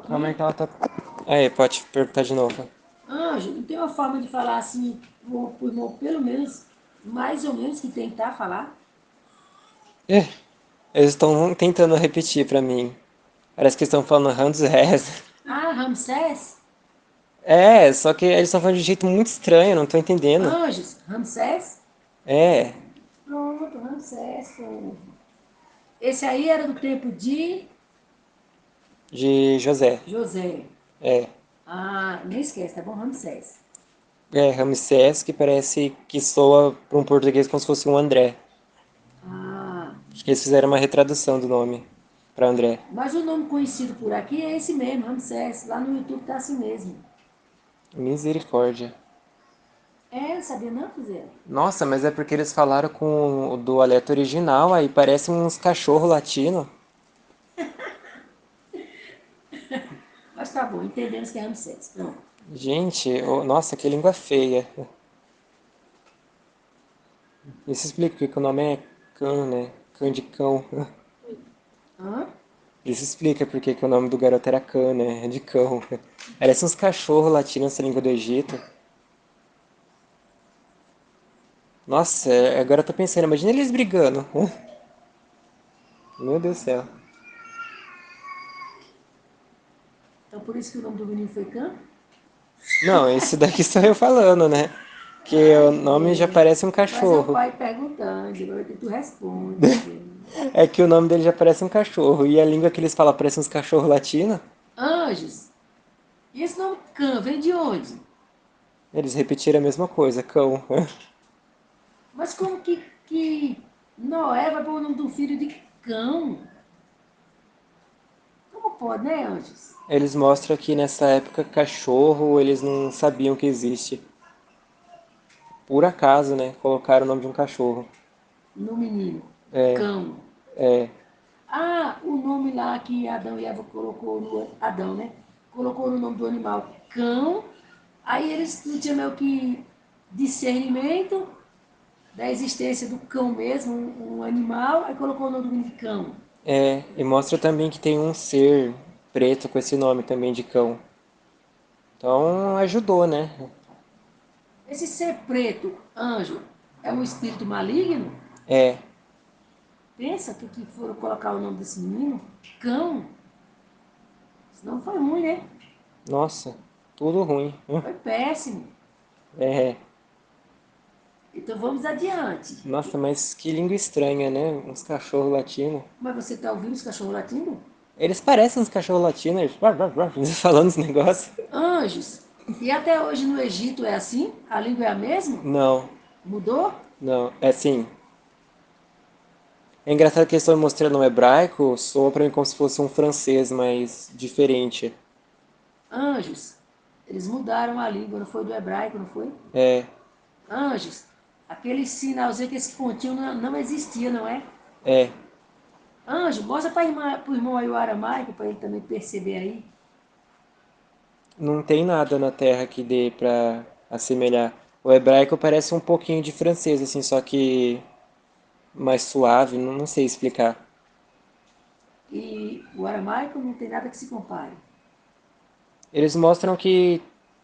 novo Calma aí aqui. que ela tá... Aí, pode perguntar de novo. Anjo, não tem uma forma de falar assim, pro irmão, pelo menos, mais ou menos, que tentar falar? Ih, eles estão tentando repetir pra mim. Parece que estão falando Ramsés. Ah, Ramsés? É, só que eles estão falando de um jeito muito estranho, não tô entendendo. Anjos, Ramsés? É, Pronto, Ramsés, povo. Esse aí era do tempo de de José. José. É, Ah, não esquece, tá bom? Ramsés. Ramsés, que parece que soa para um português como se fosse um André. Ah, Acho que eles fizeram uma retradução do nome pra André. mas o nome conhecido por aqui é esse mesmo, Ramsés. Lá no YouTube tá assim mesmo. Misericórdia. É, sabia não, Zé? Nossa, mas é porque eles falaram com o do dialeto original, aí parece uns cachorro latino. Mas tá bom, entendemos que é Ramsés. Pronto. Gente, nossa, que língua feia. Isso explica porque que o nome é Cã, né? Cã de cão. Hã? Isso explica porque que o nome do garoto era Cã, né? De cão. Parece uns cachorros latinos essa língua do Egito. Nossa, agora eu tô pensando, imagina eles brigando. Meu Deus do céu. Então por isso que o nome do menino foi Cã? Não, esse daqui sou eu falando, né? Que o Ai, nome já Zé. parece um Mas é o cachorro. pai perguntando, agora tu responde, Zé. É que o nome dele já parece um cachorro. E a língua que eles falam parece uns cachorros latinos. Anjos. E esse nome Cã vem de onde? Eles repetiram a mesma coisa, cão. Mas como que Noé vai pôr o nome do filho de cão? Como pode, né, Anjos? Eles mostram que nessa época cachorro eles não sabiam que existe. Por acaso, né? Colocaram o nome de um cachorro. No menino. É, Cão. é, Ah, o nome lá que Adão e Eva colocou no. Adão, né? Colocou no nome do animal cão. Aí eles não tinham meio que discernimento da existência do cão mesmo, um animal, aí colocou o nome do menino de cão. e mostra também que tem um ser preto com esse nome também de cão. Então ajudou, né? Esse ser preto, anjo, é um espírito maligno? É, Pensa que foram colocar o nome desse menino? Cão? Senão foi ruim, né? nossa, tudo ruim. Foi péssimo. É, Então vamos adiante. nossa, mas que língua estranha, né? Uns cachorros latinos. Mas você está ouvindo os cachorros latindo? Eles parecem uns cachorros latinos, eles falando os negócios. Anjos. E até hoje no Egito é assim? A língua é a mesma? Não, Mudou? não, é assim. É engraçado que eles estão mostrando um hebraico, soa pra mim como se fosse um francês, mas diferente. Anjos. Eles mudaram a língua, não foi do hebraico, não foi? É, Anjos. Aquele sinalzinho que esse pontinho não existia, não é? é. Anjo, mostra para o irmão aí o aramaico, para ele também perceber aí. Não tem nada na Terra que dê pra assemelhar. O hebraico parece um pouquinho de francês, assim, só que mais suave, não sei explicar. E o aramaico não tem nada que se compare. Eles mostram que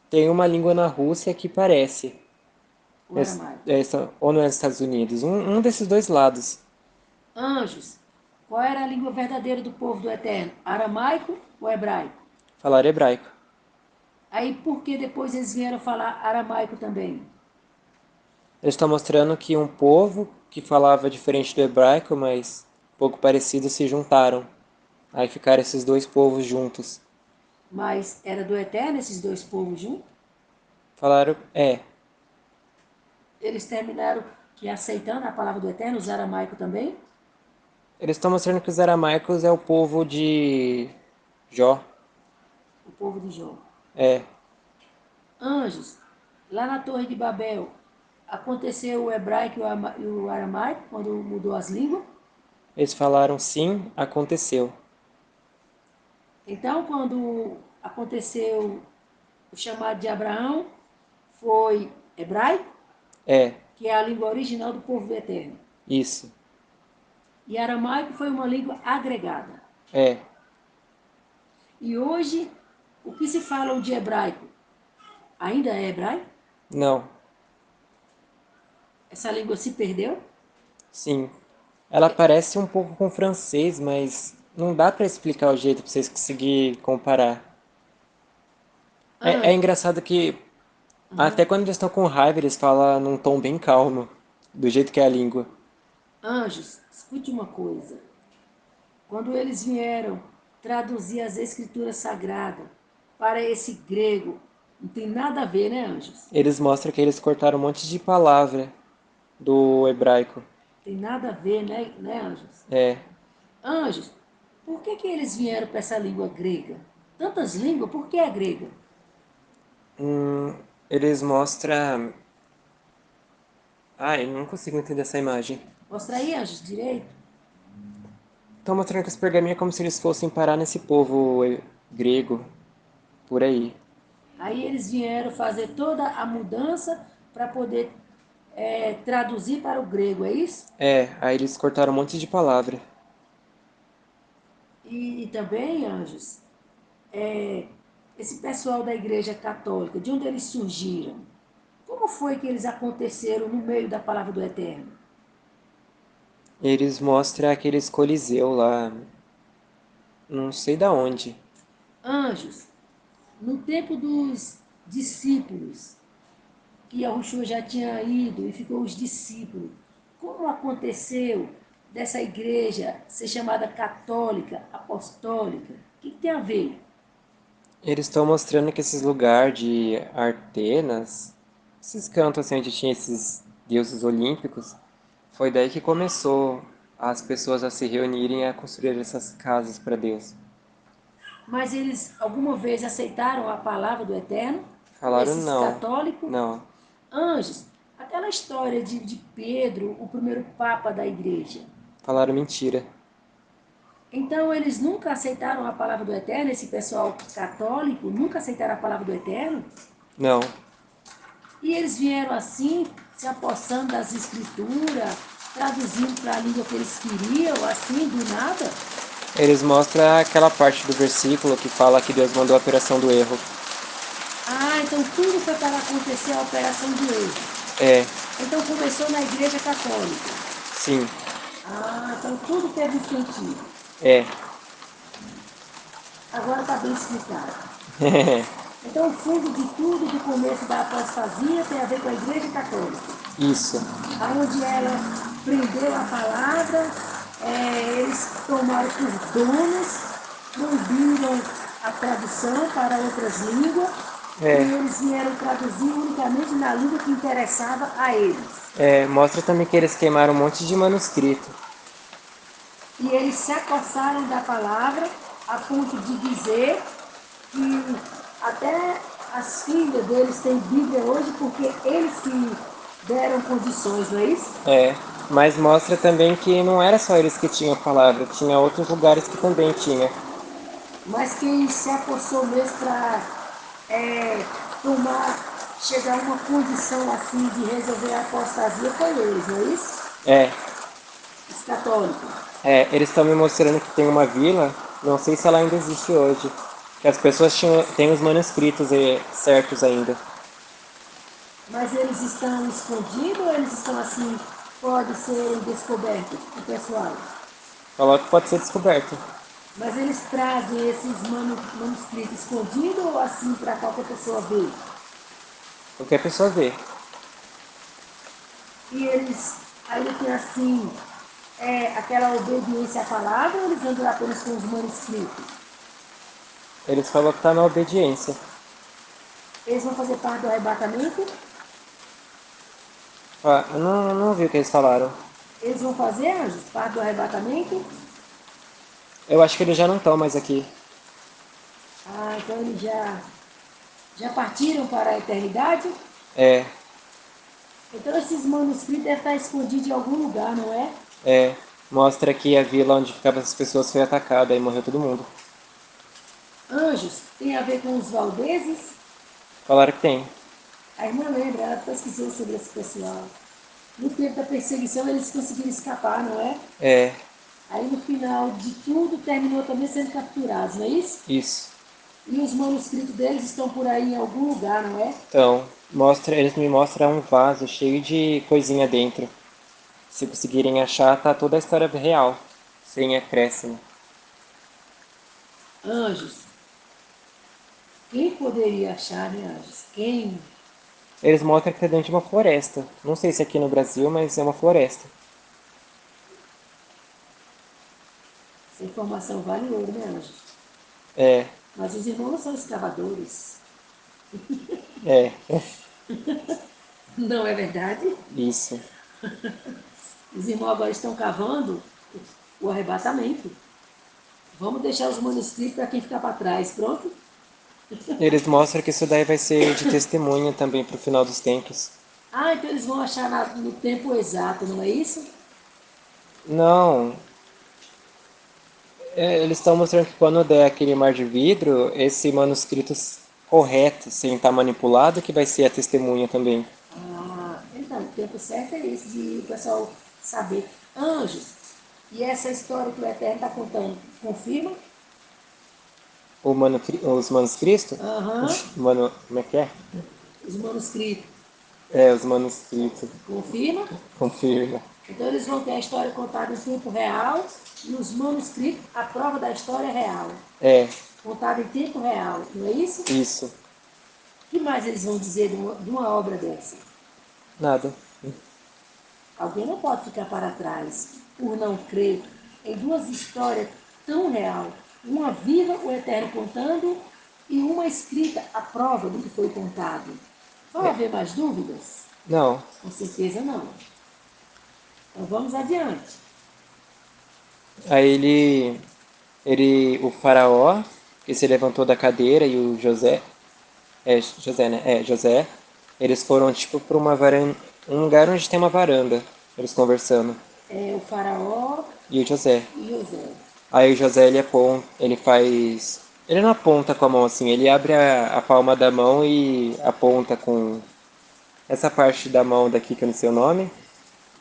tem uma língua na Rússia que parece. O aramaico. Ou não é nos Estados Unidos. Um desses dois lados. Anjos. Qual era a língua verdadeira do povo do Eterno? Aramaico ou hebraico? Falar hebraico. Aí por que depois eles vieram falar aramaico também? Eles estão mostrando que um povo que falava diferente do hebraico, mas pouco parecido, se juntaram. Aí ficaram esses dois povos juntos. Mas era do Eterno esses dois povos juntos? Falaram, Eles terminaram que aceitando a palavra do Eterno, os aramaico também? eles estão mostrando que os aramaicos é o povo de Jó. O povo de Jó. É, Anjos, lá na Torre de Babel, aconteceu o hebraico e o aramaico, quando mudou as línguas? eles falaram sim, aconteceu. Então, quando aconteceu o chamado de Abraão, foi hebraico, É, que é a língua original do povo do eterno. isso. E aramaico foi uma língua agregada. É. E hoje, o que se fala de hebraico? Ainda é hebraico? Não, Essa língua se perdeu? sim. Ela parece um pouco com francês, mas não dá pra explicar o jeito pra vocês conseguirem comparar. É Anjos, engraçado que até uhum. quando eles estão com raiva, eles falam num tom bem calmo, do jeito que é a língua. Anjos, escute uma coisa. Quando eles vieram traduzir as escrituras sagradas para esse grego, não tem nada a ver, né, anjos? Eles mostram que eles cortaram um monte de palavra do hebraico. Tem nada a ver, né, anjos? É, Anjos, por que eles vieram para essa língua grega? Tantas línguas, por que a grega? eles mostram. Ai, não consigo entender essa imagem. Mostra aí, anjos, direito. Estão mostrando que os pergaminhos é como se eles fossem parar nesse povo grego, por aí. Aí eles vieram fazer toda a mudança para poder traduzir para o grego, é isso? É, aí eles cortaram um monte de palavra. E também, anjos, é, esse pessoal da Igreja Católica, de onde eles surgiram? Como foi que eles aconteceram no meio da palavra do Eterno? Eles mostram aqueles coliseu lá, não sei da onde. Anjos, no tempo dos discípulos, que Yahushua já tinha ido e ficou os discípulos, como aconteceu dessa igreja ser chamada católica, apostólica? O que tem a ver? Eles estão mostrando que esses lugares de Artenas, esses cantos assim onde tinha esses deuses olímpicos, foi daí que começou as pessoas a se reunirem e a construir essas casas para Deus. Mas eles alguma vez aceitaram a palavra do Eterno? Falaram Esses não, católicos? não. Anjos, aquela história de Pedro, o primeiro papa da igreja. Falaram mentira. Então eles nunca aceitaram a palavra do Eterno, esse pessoal católico nunca aceitaram a palavra do Eterno? Não. E eles vieram assim, se apossando das escrituras, traduzindo para a língua que eles queriam, assim, do nada. Eles mostram aquela parte do versículo que fala que Deus mandou a operação do erro. Ah, então tudo foi para acontecer a operação de erro. É, Então começou na igreja católica. sim, Ah, então tudo teve um sentido. é. Agora está bem explicado. Então o fundo de tudo, do começo da apostasia, tem a ver com a igreja católica. Isso. Onde ela prendeu a palavra, eles tomaram por donos, proibiram a tradução para outras línguas É, e eles vieram traduzir unicamente na língua que interessava a eles. mostra também que eles queimaram um monte de manuscrito. E eles se apossaram da palavra a ponto de dizer que até as filhas deles têm Bíblia hoje porque eles que deram condições, não é isso? É, mas mostra também que não era só eles que tinham a palavra, tinha outros lugares que também tinha. Mas quem se apossou mesmo para tomar, chegar a uma condição assim de resolver a apostasia foi eles, não é isso? É, Os católicos. eles estão me mostrando que tem uma vila, não sei se ela ainda existe hoje, que as pessoas têm os manuscritos certos ainda. Mas eles estão escondidos ou eles estão assim, pode ser descoberto, o pessoal? Falou que pode ser descoberto. Mas eles trazem esses manuscritos escondidos ou assim para qualquer pessoa ver? Qualquer pessoa vê. E eles ainda tem assim, aquela obediência à palavra ou eles andam apenas com os manuscritos? Eles falam que tá na obediência. Eles vão fazer parte do arrebatamento? Ah, eu não vi o que eles falaram. Eles vão fazer, anjos, parte do arrebatamento? Eu acho que eles já não estão mais aqui. Ah, então eles já partiram para a eternidade? É, Então esses manuscritos devem estar escondidos em algum lugar, não é? mostra que a vila onde ficavam as pessoas foi atacada e morreu todo mundo. Anjos, tem a ver com os valdeses? Falaram que tem. A irmã lembra, ela pesquisou sobre esse pessoal. No tempo da perseguição eles conseguiram escapar, não é? É, Aí no final de tudo terminou também sendo capturados, não é isso? Isso. E os manuscritos deles estão por aí em algum lugar, não é? Então, eles me mostram um vaso cheio de coisinha dentro. Se conseguirem achar, tá toda a história real, sem acréscimo. Anjos. Quem poderia achar, né, anjos? Quem? Eles mostram que tá dentro de uma floresta. Não sei se é aqui no Brasil, mas é uma floresta. Essa informação vale ouro, né, anjos? É, Mas os irmãos não são escavadores. é, Não é verdade? isso. Os irmãos agora estão cavando o arrebatamento. Vamos deixar os manuscritos para quem ficar para trás, pronto? Eles mostram que isso daí vai ser de testemunha também pro final dos tempos. Ah, então eles vão achar no tempo exato, não é isso? Não, eles estão mostrando que quando der aquele mar de vidro, esse manuscrito correto, sem estar manipulado, que vai ser a testemunha também. Ah, então, o tempo certo é esse, de o pessoal saber. Anjos, e essa história que o Eterno está contando, confirma? Os manuscritos? Aham, Como é que é? os manuscritos, É, os manuscritos. confirma? Confirma. Então eles vão ter a história contada em tempo real e os manuscritos, a prova da história real, É, contada em tempo real, não é isso? isso. O que mais eles vão dizer de uma obra dessa? Nada. Alguém não pode ficar para trás por não crer em duas histórias tão real. Uma viva, o Eterno contando, e uma escrita, a prova do que foi contado. Vai É, haver mais dúvidas? não. Com certeza não. Então vamos adiante. Aí o faraó, que se levantou da cadeira e o José, José, né? José, eles foram tipo para uma varanda, um lugar onde tem uma varanda, eles conversando. É o faraó E o José. e José. Aí o José ele faz, ele não aponta com a mão assim, ele abre a palma da mão e aponta com essa parte da mão daqui que eu não sei o nome,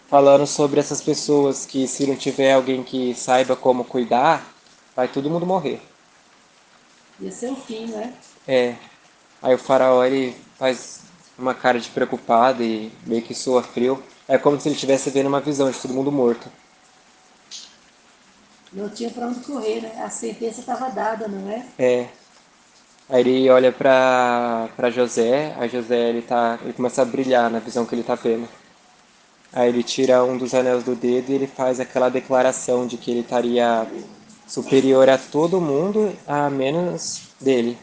falando sobre essas pessoas que se não tiver alguém que saiba como cuidar, vai todo mundo morrer. Ia ser o fim, né? É, aí o faraó ele faz uma cara de preocupado e meio que soa frio. É como se ele estivesse vendo uma visão de todo mundo morto. Não tinha para onde correr, né? A sentença estava dada, não é? É, aí ele olha pra José, aí José ele começa a brilhar na visão que ele tá vendo. Aí ele tira um dos anéis do dedo e ele faz aquela declaração de que ele estaria superior a todo mundo, a menos dele.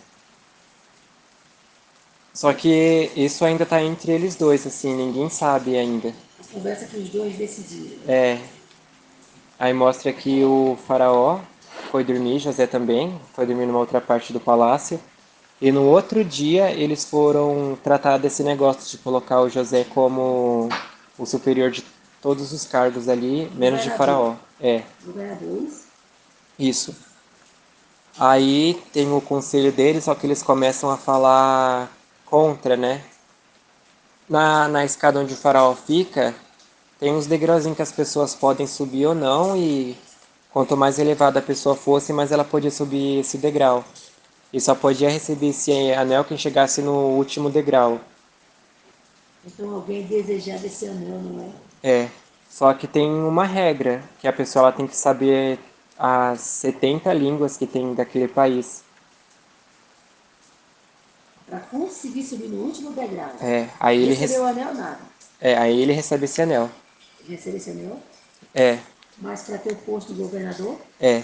Só que isso ainda tá entre eles dois, assim, ninguém sabe ainda. A conversa que os dois decidiram. É, aí mostra que o faraó foi dormir, José também, foi dormir numa outra parte do palácio. E no outro dia eles foram tratar desse negócio de colocar o José como o superior de todos os cargos ali, menos de Governador. faraó. É, Governador, isso? isso. Aí tem o conselho deles, só que eles começam a falar contra, né? Na escada onde o faraó fica, tem uns degrauzinhos que as pessoas podem subir ou não, e quanto mais elevada a pessoa fosse, mais ela podia subir esse degrau. E só podia receber esse anel quem chegasse no último degrau. Então alguém desejava esse anel, não é? É, só que tem uma regra, que a pessoa ela tem que saber as 70 línguas que tem daquele país. Para conseguir subir no último degrau. É, aí ele, Receber o anel, nada. aí ele recebe esse anel. Receber esse anel. É, Mas para ter o posto de governador, é,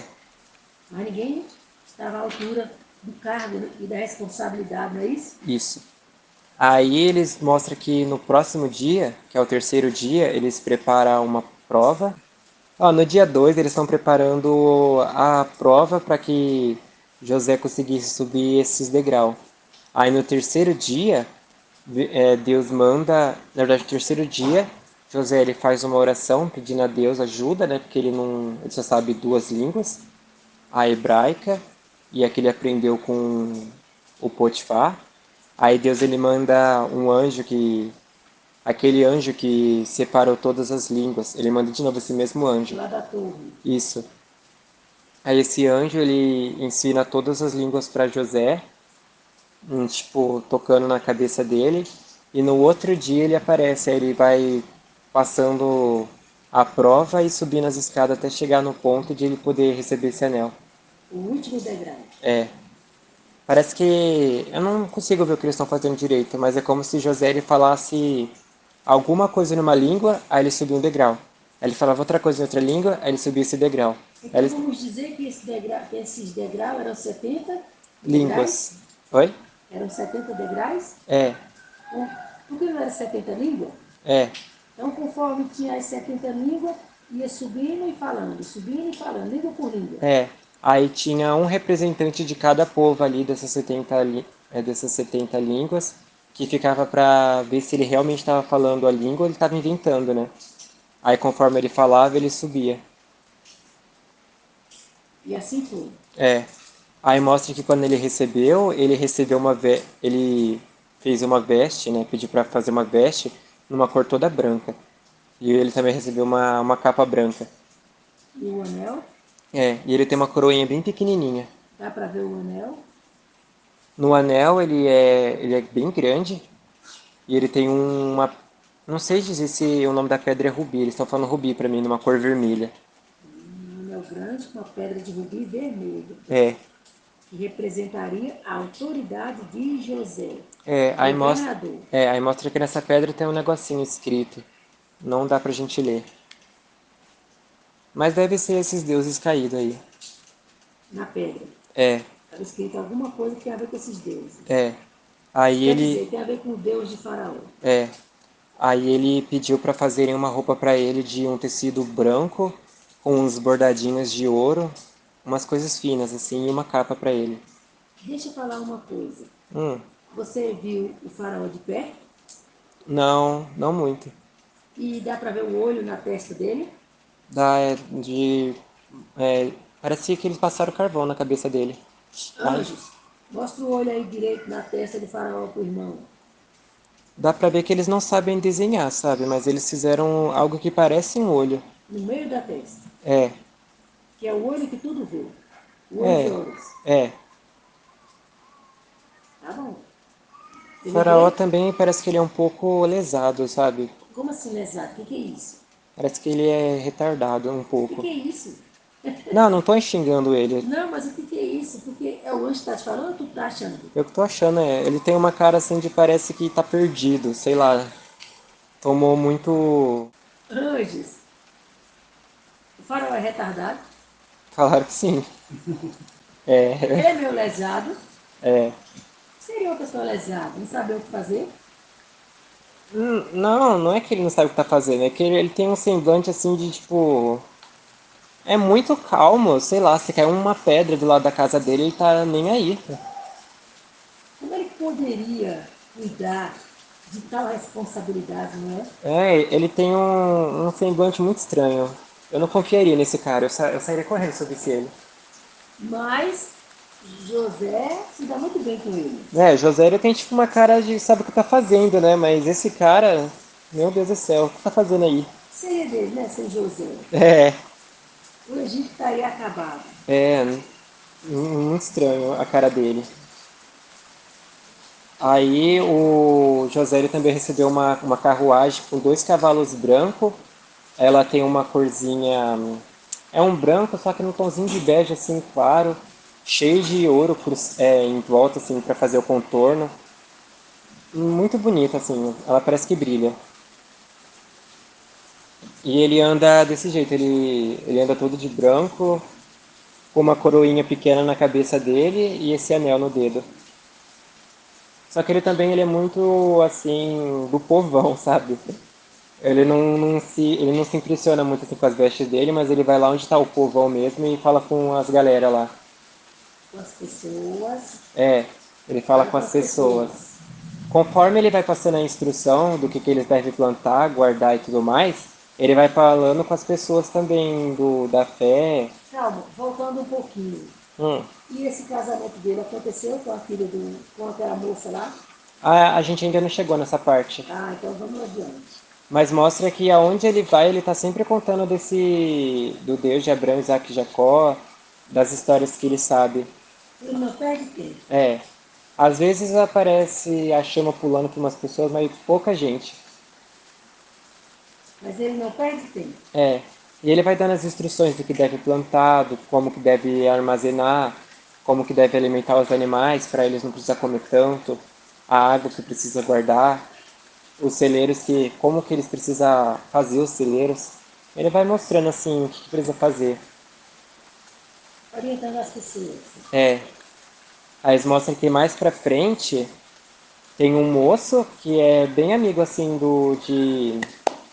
mas ninguém estava à altura do cargo e da responsabilidade, não é isso? isso. Aí eles mostram que no próximo dia, que é o terceiro dia, eles preparam uma prova. Ó, no dia 2 eles estão preparando a prova para que José conseguisse subir esses degraus. Aí no terceiro dia, Deus manda, na verdade no terceiro dia, José ele faz uma oração pedindo a Deus ajuda, né? Porque ele não, ele só sabe duas línguas, a hebraica e a que ele aprendeu com o Potifar. Aí Deus ele manda um anjo que aquele anjo que separou todas as línguas. Ele manda de novo esse mesmo anjo. lá da torre. Isso. Aí esse anjo ele ensina todas as línguas para José, tipo, tocando na cabeça dele. E no outro dia ele aparece, aí ele vai passando a prova e subindo as escadas até chegar no ponto de ele poder receber esse anel. O último degrau. É, parece que eu não consigo ver o que eles estão fazendo direito, mas é como se José ele falasse alguma coisa numa língua, aí ele subia um degrau. Aí ele falava outra coisa em outra língua, aí ele subia esse degrau. Aí Então ele... vamos dizer que, que esses degraus eram 70 degraus? Línguas. Oi? Eram 70 degraus? É, Né? Por que não era 70 línguas? é, Então, conforme tinha as 70 línguas, ia subindo e falando, língua por língua. é. Aí tinha um representante de cada povo ali dessas 70 línguas, que ficava pra ver se ele realmente estava falando a língua ou ele estava inventando, né? Aí conforme ele falava, ele subia. E assim foi. É. Aí mostra que quando ele recebeu ele fez uma veste, né? Pediu pra fazer uma veste numa cor toda branca. E ele também recebeu uma capa branca. E o anel, É, e ele tem uma coroinha bem pequenininha. dá para ver o anel. No anel ele é bem grande e ele tem uma, não sei dizer se o nome da pedra é rubi, eles estão falando rubi pra mim, numa cor vermelha. Um anel grande com uma pedra de rubi vermelho, É, que representaria a autoridade de José, é, aí mostra, governador, aí mostra que nessa pedra tem um negocinho escrito. Não dá pra gente ler. Mas deve ser esses deuses caídos aí. na pedra. É, Estava escrito alguma coisa que tem a ver com esses deuses. é. Aí Quer ele, dizer, tem a ver com o Deus de Faraó. é. Aí ele pediu pra fazerem uma roupa pra ele de um tecido branco com uns bordadinhos de ouro, umas coisas finas assim e uma capa pra ele. Deixa eu falar uma coisa. Hum, Você viu o Faraó de perto não, não muito. e dá para ver o olho na testa dele? Dá de, parecia que eles passaram carvão na cabeça dele. Ai, Anjos, mostra o olho aí direito na testa do Faraó pro irmão. dá pra ver que eles não sabem desenhar, sabe? Mas eles fizeram algo que parece um olho. No meio da testa, É, que é o olho que tudo vê. O olho de é, Horus. é. Tá bom. O Entendeu faraó bem? também parece que ele é um pouco lesado, sabe? Como assim, lesado? O que é isso? Parece que ele é retardado um O que pouco. é isso? Não, não tô xingando ele. Não, mas o que é isso? Porque é o anjo que tá te falando ou tu tá achando? Eu que tô achando, ele tem uma cara assim de parece que tá perdido, sei lá. Tomou muito. Anjos, o Faraó é retardado, Falaram que sim. ele É, é meio lesado. é. Seria uma pessoa lesada, não saber o que fazer. Não, não é que ele não sabe o que tá fazendo, é que ele tem um semblante assim de tipo. É muito calmo, sei lá, se caiu uma pedra do lado da casa dele, ele tá nem aí. Como ele poderia cuidar de tal responsabilidade, não é? É, ele tem um semblante muito estranho. Eu não confiaria nesse cara, eu sairia correndo se eu visse ele. Mas José se dá muito bem com ele. É, José ele tem tipo uma cara de sabe o que tá fazendo, né? Mas esse cara, meu Deus do céu, o que tá fazendo aí? Seria dele, né? Sem José. É, O Egito estaria acabado. é, muito estranho a cara dele. Aí o José ele também recebeu uma carruagem com dois cavalos brancos. Ela tem uma corzinha. É um branco, só que num tomzinho de bege assim, claro. Cheio de ouro em volta, assim, pra fazer o contorno. Muito bonita, assim. Ela parece que brilha. E ele anda desse jeito. Ele anda todo de branco, com uma coroinha pequena na cabeça dele e esse anel no dedo. Só que ele também ele é muito, assim, do povão, sabe? Ele não se impressiona muito assim, com as vestes dele, mas ele vai lá onde está o povão mesmo e fala com as galera lá. Com as pessoas. É, ele fala Fala com com as as pessoas. pessoas. Conforme ele vai passando a instrução do que eles devem plantar, guardar e tudo mais, ele vai falando com as pessoas também da fé. Calma, voltando um pouquinho. Hum. E esse casamento dele aconteceu com a filha com aquela moça lá? A gente ainda não chegou nessa parte. Ah, então vamos adiante. Mas mostra que aonde ele vai, ele tá sempre contando do Deus de Abraão, Isaac e Jacó, das histórias que ele sabe. Ele não perde tempo, É, às vezes aparece a chama pulando para umas pessoas, mas pouca gente. mas ele não perde tempo. É, e ele vai dando as instruções do que deve plantar, do como que deve armazenar, como que deve alimentar os animais para eles não precisar comer tanto, a água que precisa guardar, os celeiros que, como que eles precisam fazer os celeiros. Ele vai mostrando assim o que precisa fazer. Orientando as pessoas. É, aí eles mostram que mais pra frente tem um moço que é bem amigo assim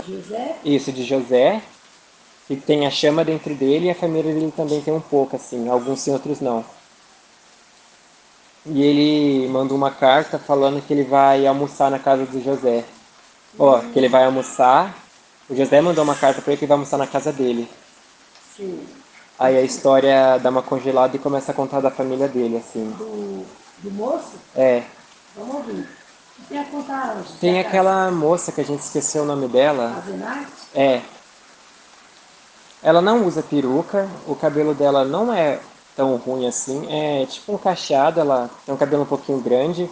José, isso, de José, que tem a chama dentro dele e a família dele também tem um pouco assim, alguns sim, outros não. E ele manda uma carta falando que ele vai almoçar na casa do José. Ó, que ele vai almoçar. O José mandou uma carta pra ele que ele vai almoçar na casa dele. sim, Aí a história dá uma congelada e começa a contar da família dele, assim. do moço, É. vamos ouvir. E tem a contar antes da Tem casa. aquela moça que a gente esqueceu o nome dela. A Zenate, É. Ela não usa peruca, o cabelo dela não é tão ruim assim. É tipo um cacheado, ela tem um cabelo um pouquinho grande.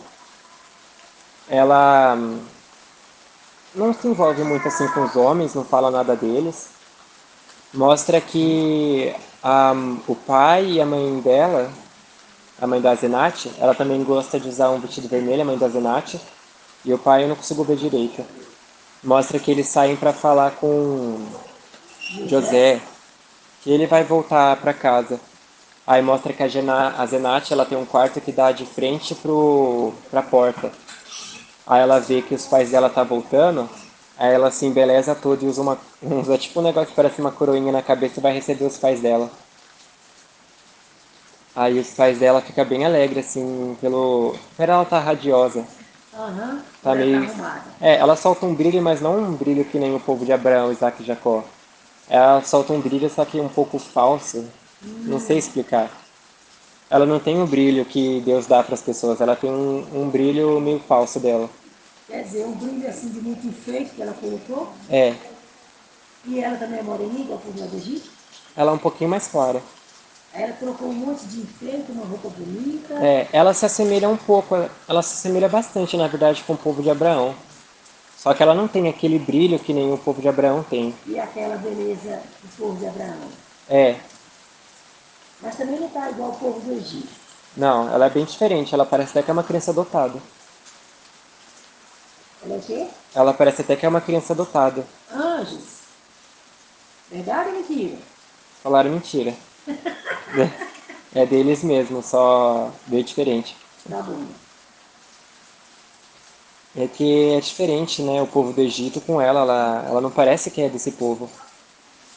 Ela não se envolve muito assim com os homens, não fala nada deles. Mostra que o pai e a mãe dela, a mãe da Zenati, ela também gosta de usar um vestido vermelho, a mãe da Zenati, e o pai eu não consigo ver direito. Mostra que eles saem para falar com José, José, que ele vai voltar para casa. Aí mostra que a Zenati ela tem um quarto que dá de frente pra porta. Aí ela vê que os pais dela tá voltando, aí ela se embeleza toda e usa tipo um negócio que parece uma coroinha na cabeça e vai receber os pais dela. Aí os pais dela ficam bem alegres, assim, pelo ela tá radiosa. aham, Tá ela tá meio. arrumada. É, ela solta um brilho, mas não um brilho que nem o povo de Abraão, Isaac e Jacó. Ela solta um brilho, só que um pouco falso. Não sei explicar. Ela não tem o brilho que Deus dá para as pessoas, ela tem um brilho meio falso dela. Quer dizer, um brilho assim de muito enfeite que ela colocou. É, E ela também é moreninha, igual a povo lá do Egito. ela é um pouquinho mais clara. Aí ela colocou um monte de enfeite, uma roupa bonita. É, ela se assemelha um pouco, ela se assemelha bastante, na verdade, com o povo de Abraão. Só que ela não tem aquele brilho que nem o povo de Abraão tem. E aquela beleza do povo de Abraão. É, Mas também não está igual ao povo do Egito. não, ela é bem diferente, ela parece até que é uma criança adotada. Ela é o quê? Ela parece até que é uma criança adotada. Anjos. Verdade ou mentira? Falaram mentira. É deles mesmo, só bem diferente. Tá bom. É que é diferente, né? O povo do Egito com ela não parece que é desse povo.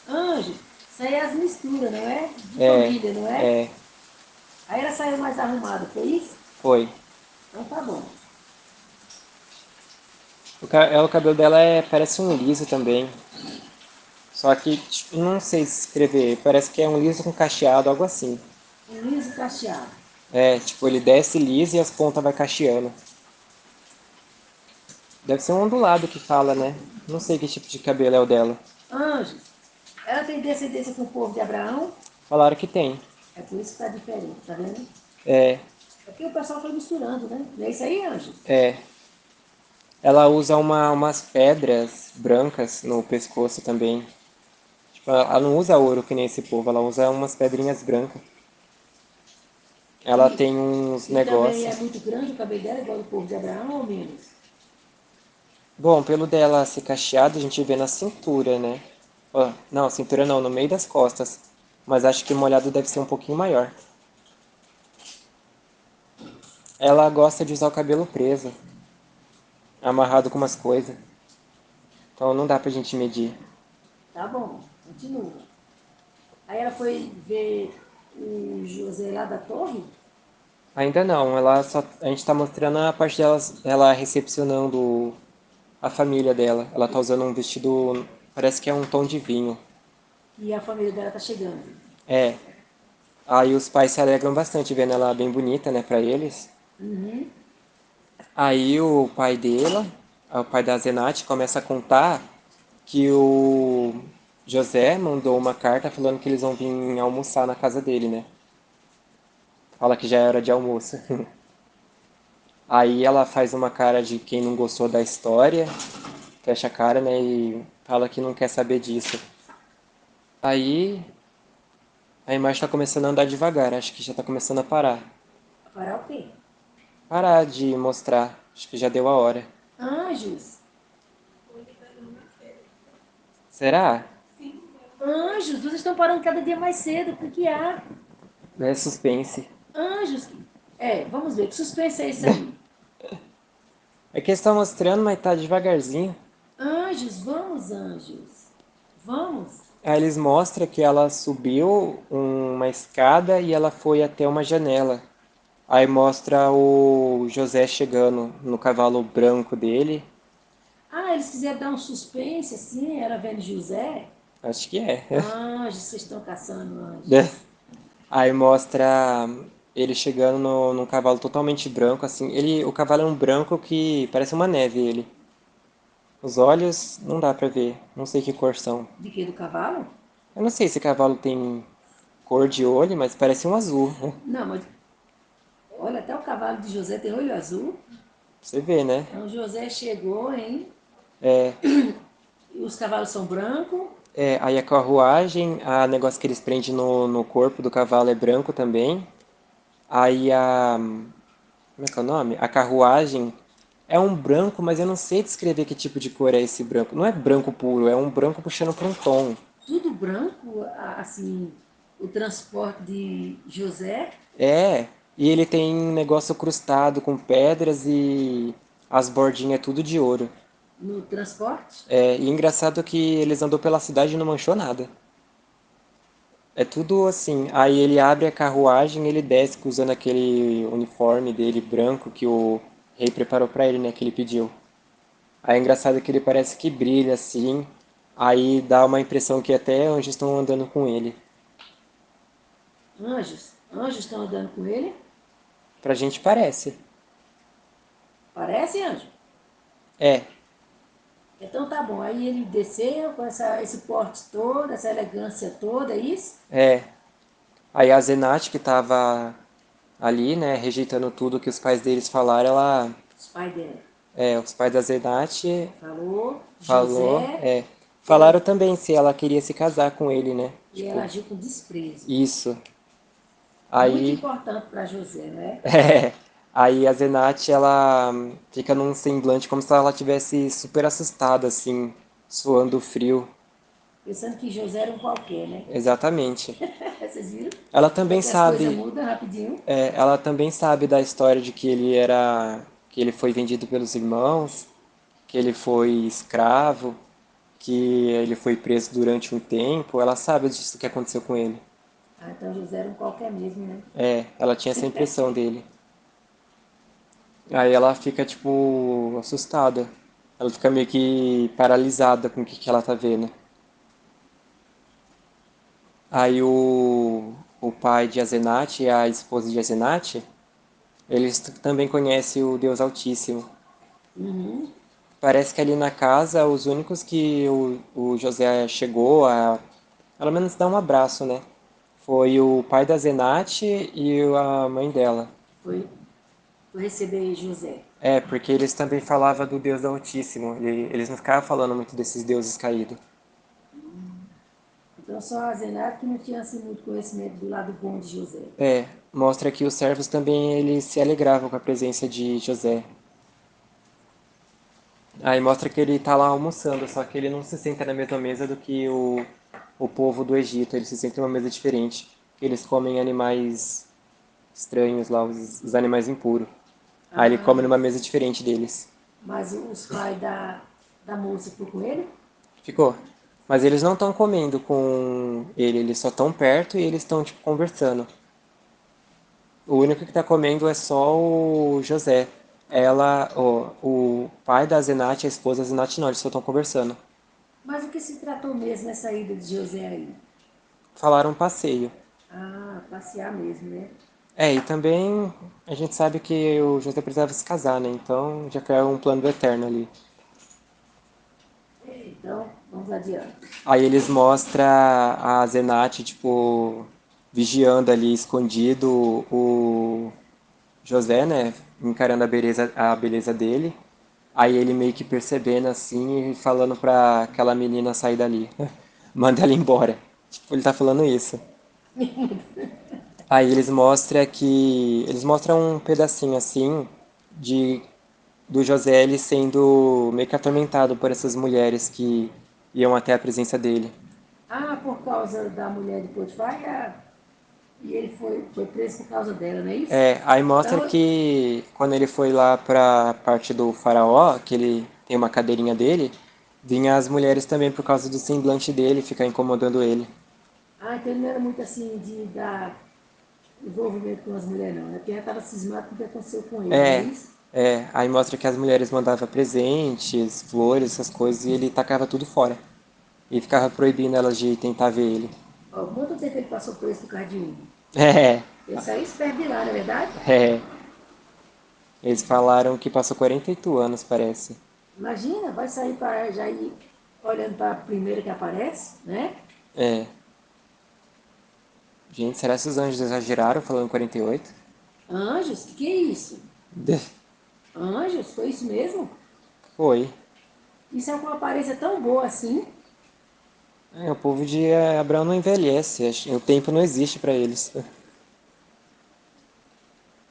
Anjo. Isso aí é as misturas, não é? De É, família, não é? é, Aí ela saiu mais arrumada, foi isso? foi. Então tá bom. O cabelo dela parece um liso também. Só que, tipo, não sei escrever, parece que é um liso com cacheado, algo assim. Um liso cacheado. É, tipo, ele desce liso e as pontas vai cacheando. Deve ser um ondulado que fala, né? Não sei que tipo de cabelo é o dela. Anjos. Ela tem descendência com o povo de Abraão. Falaram que tem. É por isso que tá diferente, tá vendo? É, É porque o pessoal foi misturando, né? Não é isso aí, Anjo? é. Ela usa umas pedras brancas no pescoço também. Tipo, ela não usa ouro que nem esse povo, ela usa umas pedrinhas brancas. Ela E, tem uns e também é negócios. muito grande o cabelo dela, igual do povo de Abraão, ou menos? Bom, pelo dela ser cacheado, a gente vê na cintura, né? Ó, não, cintura não, no meio das costas. Mas acho que molhado deve ser um pouquinho maior. Ela gosta de usar o cabelo preso, amarrado com umas coisas. Então não dá pra gente medir. Tá bom, continua. Aí ela foi ver o José lá da torre. Ainda não, ela só. A gente tá mostrando a parte dela, ela recepcionando a família dela. Ela tá usando um vestido. Parece que é um tom de vinho. E a família dela tá chegando. É. Aí os pais se alegram bastante vendo ela bem bonita, né, pra eles. Uhum. Aí o pai da Zenate, começa a contar que o José mandou uma carta falando que eles vão vir almoçar na casa dele, né? Fala que já era de almoço. Aí ela faz uma cara de quem não gostou da história, fecha a cara, né? E fala que não quer saber disso. Aí a imagem tá começando a andar devagar, acho que já tá começando a parar. Parar o quê? Parar de mostrar, acho que já deu a hora. Anjos. Será? Anjos, vocês estão parando cada dia mais cedo. O que que há? É suspense. Anjos. É, vamos ver. Que suspense é isso aí? É que eles estão mostrando, mas tá devagarzinho. Anjos, vamos, anjos. Vamos. Aí eles mostram que ela subiu uma escada e ela foi até uma janela. Aí mostra o José chegando no cavalo branco dele. Ah, eles quiseram dar um suspense assim, era vendo José. Acho que é. Anjos, vocês estão caçando anjos. Aí mostra ele chegando num cavalo totalmente branco, assim. O cavalo é um branco que parece uma neve, ele. Os olhos não dá pra ver, não sei que cor são. De que? Do cavalo? Eu não sei se cavalo tem cor de olho, mas parece um azul, né? Não, mas olha, até o cavalo de José tem olho azul. Você vê, né? Então José chegou, hein? É, E os cavalos são brancos. aí a carruagem, a negócio que eles prendem no corpo do cavalo é branco também. Aí a. Como é que é o nome? A carruagem é um branco, mas eu não sei descrever que tipo de cor é esse branco. Não é branco puro, é um branco puxando para um tom. Tudo branco, assim, o transporte de José É, e ele tem um negócio crustado com pedras e as bordinhas é tudo de ouro. no transporte. É, e engraçado que eles andou pela cidade e não manchou nada. É tudo assim. Aí ele abre a carruagem, ele desce usando aquele uniforme dele branco que o rei preparou pra ele, né, que ele pediu. Aí é engraçado que ele parece que brilha assim. Aí dá uma impressão que até anjos estão andando com ele. Anjos. Anjos estão andando com ele. Pra gente parece. Parece anjo. É, Então tá bom. Aí ele desceu com esse porte todo, essa elegância toda, é isso? é. Aí a Zenat, que tava ali, né, rejeitando tudo que os pais deles falaram, Os pais dela. os pais da Zenat Falou, falou, José, falaram também se ela queria se casar com ele, né? e ela Tipo, agiu com desprezo. isso. Muito Aí, importante para José, não é? aí a Zenat, ela fica num semblante como se ela tivesse super assustada, assim, suando frio. Pensando que José era um qualquer, né? Exatamente. Vocês viram? Ela Como é também que as coisas sabe, mudam rapidinho? ela também sabe da história de que ele foi vendido pelos irmãos, que ele foi escravo, que ele foi preso durante um tempo. Ela sabe disso que aconteceu com ele. Ah, então José era um qualquer mesmo, né? Ela tinha essa impressão dele. Aí ela fica, tipo, assustada. Ela fica meio que paralisada com o que ela tá vendo. Aí o pai de Azenate e a esposa de Azenate, eles também conhecem o Deus Altíssimo. Uhum. Parece que ali na casa, os únicos que o José chegou a, pelo menos dar um abraço, né? Foi o pai da Zenate e a mãe dela. Foi, foi receber José. É, porque eles também falavam do Deus Altíssimo. Eles não ficavam falando muito desses deuses caídos. Então só a Zenato que não tinha assim, muito conhecimento do lado bom de José. É, mostra que os servos também eles se alegravam com a presença de José. Aí mostra que ele tá lá almoçando, só que ele não se senta na mesma mesa do que o povo do Egito. Ele se senta em uma mesa diferente. Eles comem animais estranhos lá, os animais impuros. Aí ele come Ah, numa mesa diferente deles. mas os pais da moça ficou com ele? Ficou. Mas eles não estão comendo com ele, eles só estão perto e eles estão, tipo, conversando. O único que tá comendo é só o José. O pai da Zenate, a esposa da Zenate não, eles só estão conversando. Mas o que se tratou mesmo nessa ida de José aí? Falaram um passeio. Ah, passear mesmo, né? É, e também a gente sabe que o José precisava se casar, né? Então já foi um plano do eterno ali. Então, vamos adiante. Aí eles mostram a Zenat, tipo, vigiando ali, escondido, o José, né? Encarando a beleza dele. Aí ele meio que percebendo assim e falando pra aquela menina sair dali. Manda ela embora. Tipo, ele tá falando isso. Aí eles mostram que. Eles mostram um pedacinho assim de do José ele sendo meio que atormentado por essas mulheres que iam até a presença dele. Ah, por causa da mulher de Potifar e ele foi preso por causa dela, não é isso? É, aí mostra Então, que quando ele foi lá pra parte do faraó, que ele tem uma cadeirinha dele, vinha as mulheres também por causa do semblante dele, ficar incomodando ele. então ele não era muito assim de dar envolvimento com as mulheres, não, né? Porque já estava cismado com o que aconteceu com ele, não é É, isso? aí mostra que as mulheres mandavam presentes, flores, essas coisas, e ele tacava tudo fora. E ficava proibindo elas de tentar ver ele. Ó, quanto tempo ele passou preso por causa de uma? É, Ele saiu esperto de lá, não é verdade? é. Eles falaram que passou 48 anos, parece. Imagina, vai sair para já ir olhando para a primeira que aparece, né? É. Gente, será que os anjos exageraram falando 48? Anjos? Que é isso? Anjos? Foi isso mesmo? Foi. Isso é uma aparência tão boa assim? É, o povo de Abraão não envelhece, o tempo não existe pra eles.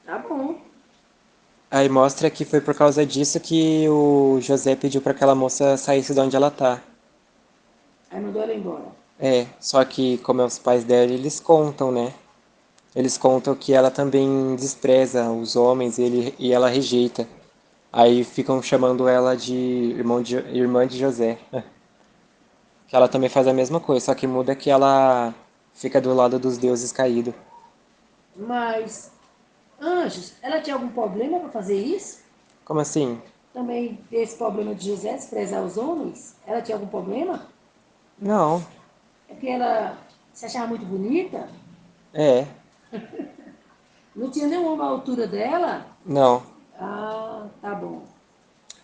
Tá bom. Aí mostra que foi por causa disso que o José pediu pra aquela moça saísse de onde ela tá. Aí mandou ela embora. É, só que como é os pais dela, eles contam, né? Eles contam que ela também despreza os homens e ela rejeita. Aí ficam chamando ela de, irmã de José. Que ela também faz a mesma coisa, só que muda que ela fica do lado dos deuses caídos. Mas, anjos, ela tinha algum problema para fazer isso? Como assim? Também ter esse problema de José desprezar os homens? Ela tinha algum problema? Não, É porque ela se achava muito bonita? é, Não tinha nenhuma altura dela? não. Ah, tá bom.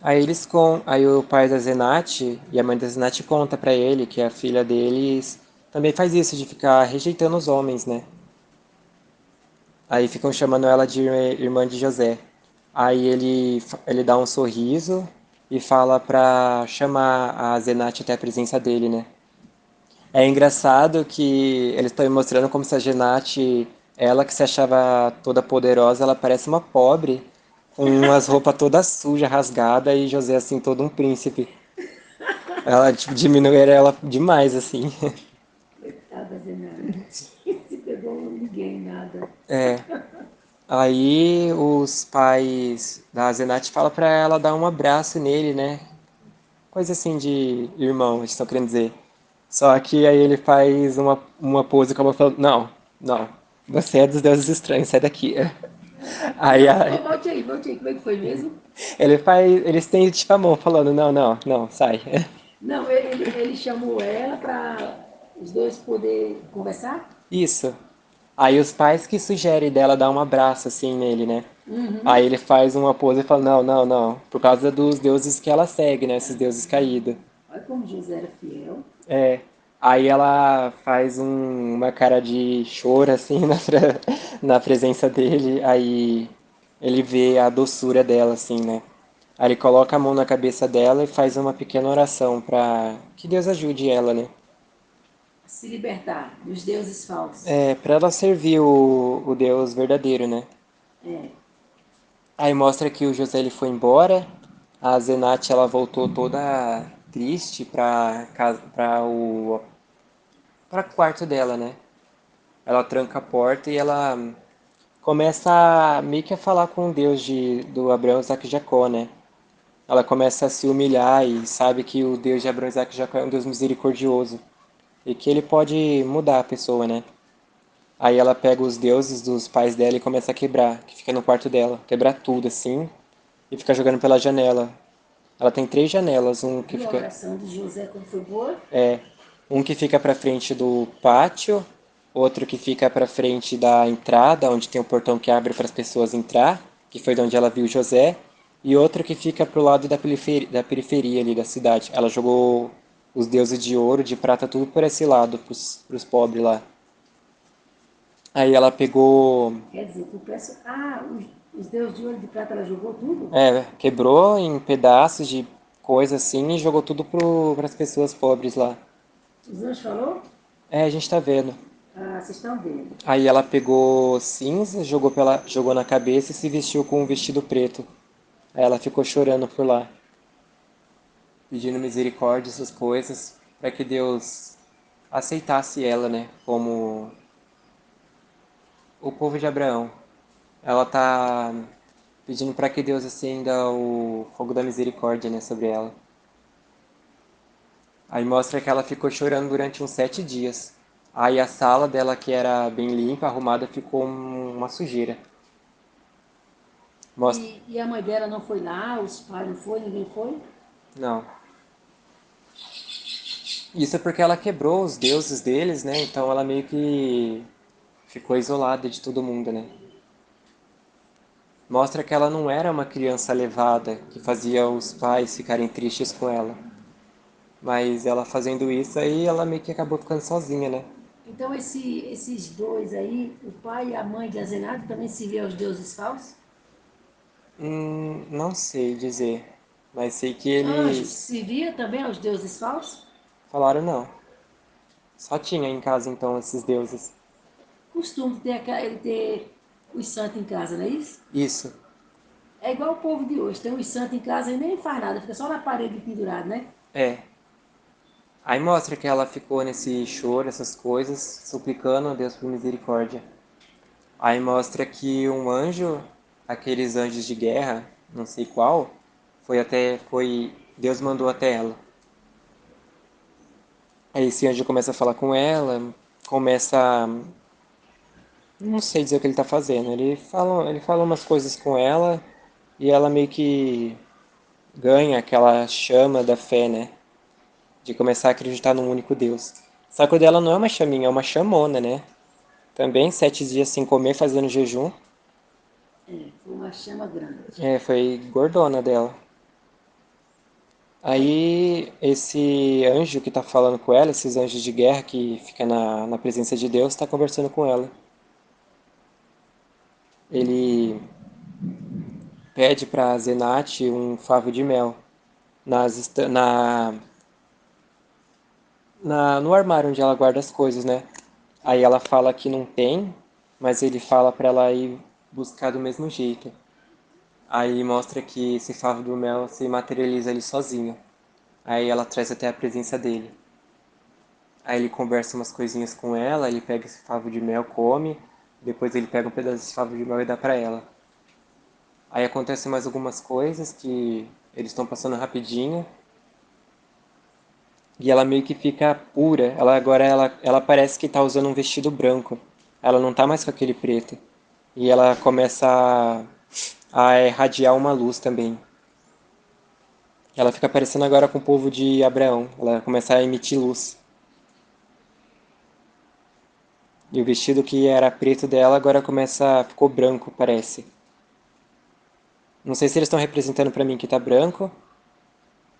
Aí o pai da Zenat e a mãe da Zenat conta pra ele que a filha deles também faz isso de ficar rejeitando os homens, né? Aí ficam chamando ela de irmã de José. Aí ele dá um sorriso e fala pra chamar a Zenat até a presença dele, né? É engraçado que eles estão mostrando como se a Zenat, ela que se achava toda poderosa, ela parece uma pobre, com umas roupas todas sujas, rasgadas, e José assim, todo um príncipe. Ela, tipo, diminuíram ela demais, assim. Coitada, Zenara. Se pegou ninguém, nada. Aí os pais da Zenat falam pra ela dar um abraço nele, né? Coisa assim de irmão, eles estão querendo dizer. Só que aí ele faz uma pose como falando, não, não, você é dos deuses estranhos, sai daqui. Aí Não, a- volte aí, como é que foi mesmo? eles têm tipo a mão falando, não, não, não, sai. Não, ele chamou ela para os dois poder conversar? Isso. Aí os pais que sugerem dela dar um abraço assim nele, né? Aí Uhum. ele faz uma pose e fala, não, não, não, por causa dos deuses que ela segue, né? Esses deuses caídos. Olha como José era fiel. É. Aí ela faz uma cara de choro assim na presença dele, aí ele vê a doçura dela assim, né? Aí ele coloca a mão na cabeça dela e faz uma pequena oração pra que Deus ajude ela, né? Se libertar dos deuses falsos. É, pra ela servir o Deus verdadeiro, né? É. Aí mostra que o José ele foi embora, a Zenat ela voltou toda triste para quarto dela, né? Ela tranca a porta e ela começa meio que a falar com o Deus do Abraão, Isaac e Jacó, né? Ela começa a se humilhar e sabe que o Deus de Abraão, Isaac e Jacó é um Deus misericordioso e que ele pode mudar a pessoa, né? Aí ela pega os deuses dos pais dela e começa a quebrar, que fica no quarto dela, quebrar tudo assim e fica jogando pela janela. Ela tem três janelas, Viu a oração de José como foi boa? um que fica para frente do pátio, outro que fica para frente da entrada, onde tem o portão que abre para as pessoas entrar, que foi de onde ela viu José, e outro que fica pro lado da periferia ali da cidade. Ela jogou os deuses de ouro, de prata, tudo por esse lado, pros pobres lá. Aí ela pegou, Quer dizer, tu peça. Ah, os deuses de ouro e de prata, ela jogou tudo? quebrou em pedaços de coisa assim e jogou tudo pras pessoas pobres lá. Os anjos falou? É, a gente tá vendo. Ah, vocês estão vendo. Aí ela pegou cinza, jogou na cabeça e se vestiu com um vestido preto. Aí ela ficou chorando por lá, pedindo misericórdia, essas coisas, para que Deus aceitasse ela, né, como o povo de Abraão. Ela tá pedindo para que Deus acenda o fogo da misericórdia, né, sobre ela. Aí mostra que ela ficou chorando durante uns 7 dias. Aí a sala dela, que era bem limpa, arrumada, ficou uma sujeira. Mostra... E a mãe dela não foi lá, os pais não foi, ninguém foi? Não. Isso é porque ela quebrou os deuses deles, né? Então ela meio que ficou isolada de todo mundo, né? Mostra que ela não era uma criança levada que fazia os pais ficarem tristes com ela. Mas ela fazendo isso aí, ela meio que acabou ficando sozinha, né? Então esses dois aí, o pai e a mãe de Azenato, também serviam aos deuses falsos? Não sei dizer. Mas sei que Anjos eles servia também aos deuses falsos? falaram não. Só tinha em casa então esses deuses. Costume ter ele ter os santos em casa, não é isso? Isso. É igual o povo de hoje, tem os santos em casa e nem faz nada, fica só na parede pendurado, né? É. Aí mostra que ela ficou nesse choro, essas coisas, suplicando a Deus por misericórdia. Aí mostra que um anjo, aqueles anjos de guerra, não sei qual, Deus mandou até ela. Aí esse anjo começa a falar com ela, começa, não sei dizer o que ele tá fazendo. Ele fala umas coisas com ela e ela meio que ganha aquela chama da fé, né? De começar a acreditar num único Deus. Só que o dela não é uma chaminha, é uma chamona, né? Também 7 dias sem comer, fazendo jejum. É, foi uma chama grande. É, foi gordona dela. Aí, Aí esse anjo que tá falando com ela, esses anjos de guerra que fica na presença de Deus, tá conversando com ela. Ele pede pra Zenate um favo de mel nas, esta- no armário onde ela guarda as coisas, né? Aí ela fala que não tem, mas ele fala pra ela ir buscar do mesmo jeito. Aí mostra que esse favo do mel se materializa ali sozinho. Aí ela traz até a presença dele. Aí ele conversa umas coisinhas com ela, ele pega esse favo de mel, come, depois ele pega um pedaço desse favo de mel e dá pra ela. Aí acontecem mais algumas coisas que eles estão passando rapidinho e ela meio que fica pura. Ela parece que tá usando um vestido branco. Ela não tá mais com aquele preto. E ela começa a irradiar uma luz também. Ela fica parecendo agora com o povo de Abraão. Ela começa a emitir luz. E o vestido que era preto dela agora ficou branco, parece. Não sei se eles estão representando pra mim que tá branco,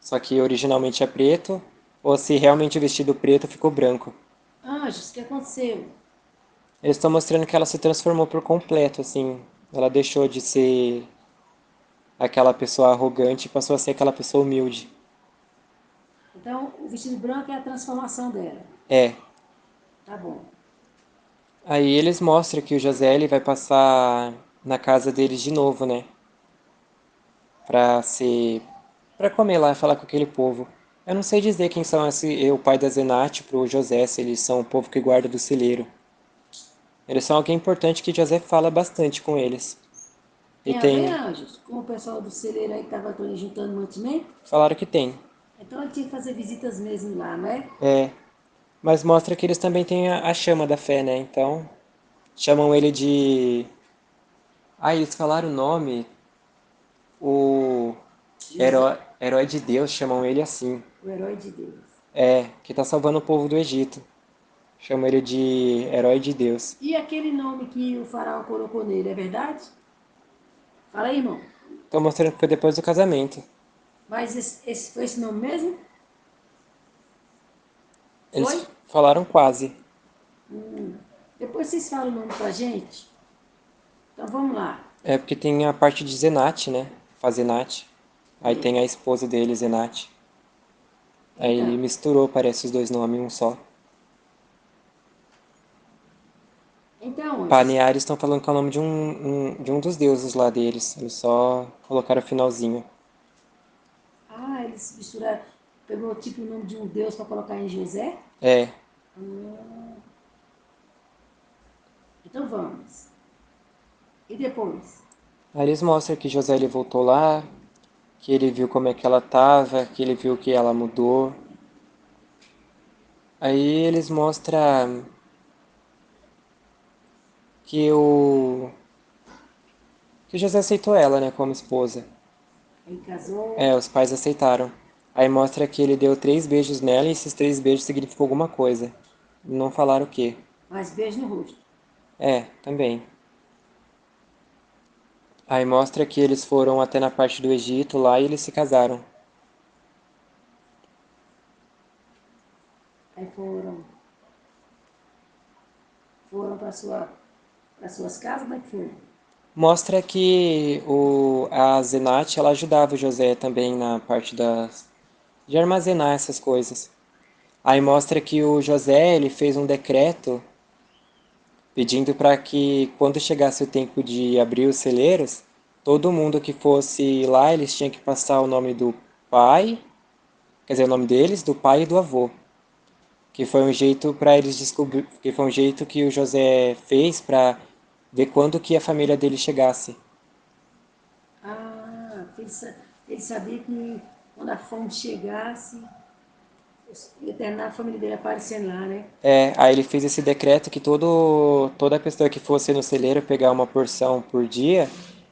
só que originalmente é preto, ou se realmente o vestido preto ficou branco. anjos, o que aconteceu? Eles estão mostrando que ela se transformou por completo, assim. Ela deixou de ser aquela pessoa arrogante e passou a ser aquela pessoa humilde. Então, o vestido branco é a transformação dela. É. Tá bom. Aí eles mostram que o José ele vai passar na casa deles de novo, né? Pra ser. Pra comer lá e falar com aquele povo. Eu não sei dizer quem são o pai da Zenate pro José, se eles são o povo que guarda do celeiro. Eles são alguém importante que José fala bastante com eles. E Tem a ver, tem. anjos, com o pessoal do celeiro aí que estava juntando mantimento? Falaram que tem. Então ele tinha que fazer visitas mesmo lá, não é? É. Mas mostra que eles também têm a chama da fé, né? Então. Chamam ele de. Ah, eles falaram o nome. O José, herói de Deus, chamam ele assim. o herói de Deus. É, que tá salvando o povo do Egito. Chama ele de herói de Deus. E aquele nome que o faraó colocou nele, é verdade? Fala aí, irmão. Tô mostrando que foi depois do casamento. Mas esse foi esse nome mesmo? Foi? Eles falaram quase. Depois vocês falam o nome pra gente. Então vamos lá. É porque tem a parte de Zenat, né? Fazenat. Aí É, tem a esposa dele, Zenat. Aí ele então, misturou, parece, os dois nomes em um só. então, anjos. Paneares estão falando que é o nome de um dos deuses lá deles. Eles só colocaram o finalzinho. Ah, eles misturaram. Pegou tipo o nome de um deus para colocar em José? É, Então vamos. E depois? aí eles mostram que José ele voltou lá, que ele viu como é que ela tava, que ele viu que ela mudou. Aí eles mostram que que José aceitou ela, né, como esposa. Aí casou, É, os pais aceitaram. Aí mostra que ele deu 3 beijos nela e esses 3 beijos significam alguma coisa. Não falaram o quê. mas beijo no rosto. É, também. Aí mostra que eles foram até na parte do Egito lá e eles se casaram. Aí foram para suas casas, como é que foi? Mostra que a Zenat ela ajudava o José também na parte de armazenar essas coisas. Aí mostra que o José ele fez um decreto pedindo para que quando chegasse o tempo de abrir os celeiros, todo mundo que fosse lá, eles tinham que passar o nome do pai, quer dizer, o nome deles, do pai e do avô, que foi um jeito para eles descobrir, que foi um jeito que o José fez para ver quando que a família dele chegasse. Ah, ele sabia que quando a fome chegasse, ia terminar a família dele aparecendo lá, né? É, aí ele fez esse decreto que toda pessoa que fosse no celeiro pegar uma porção por dia,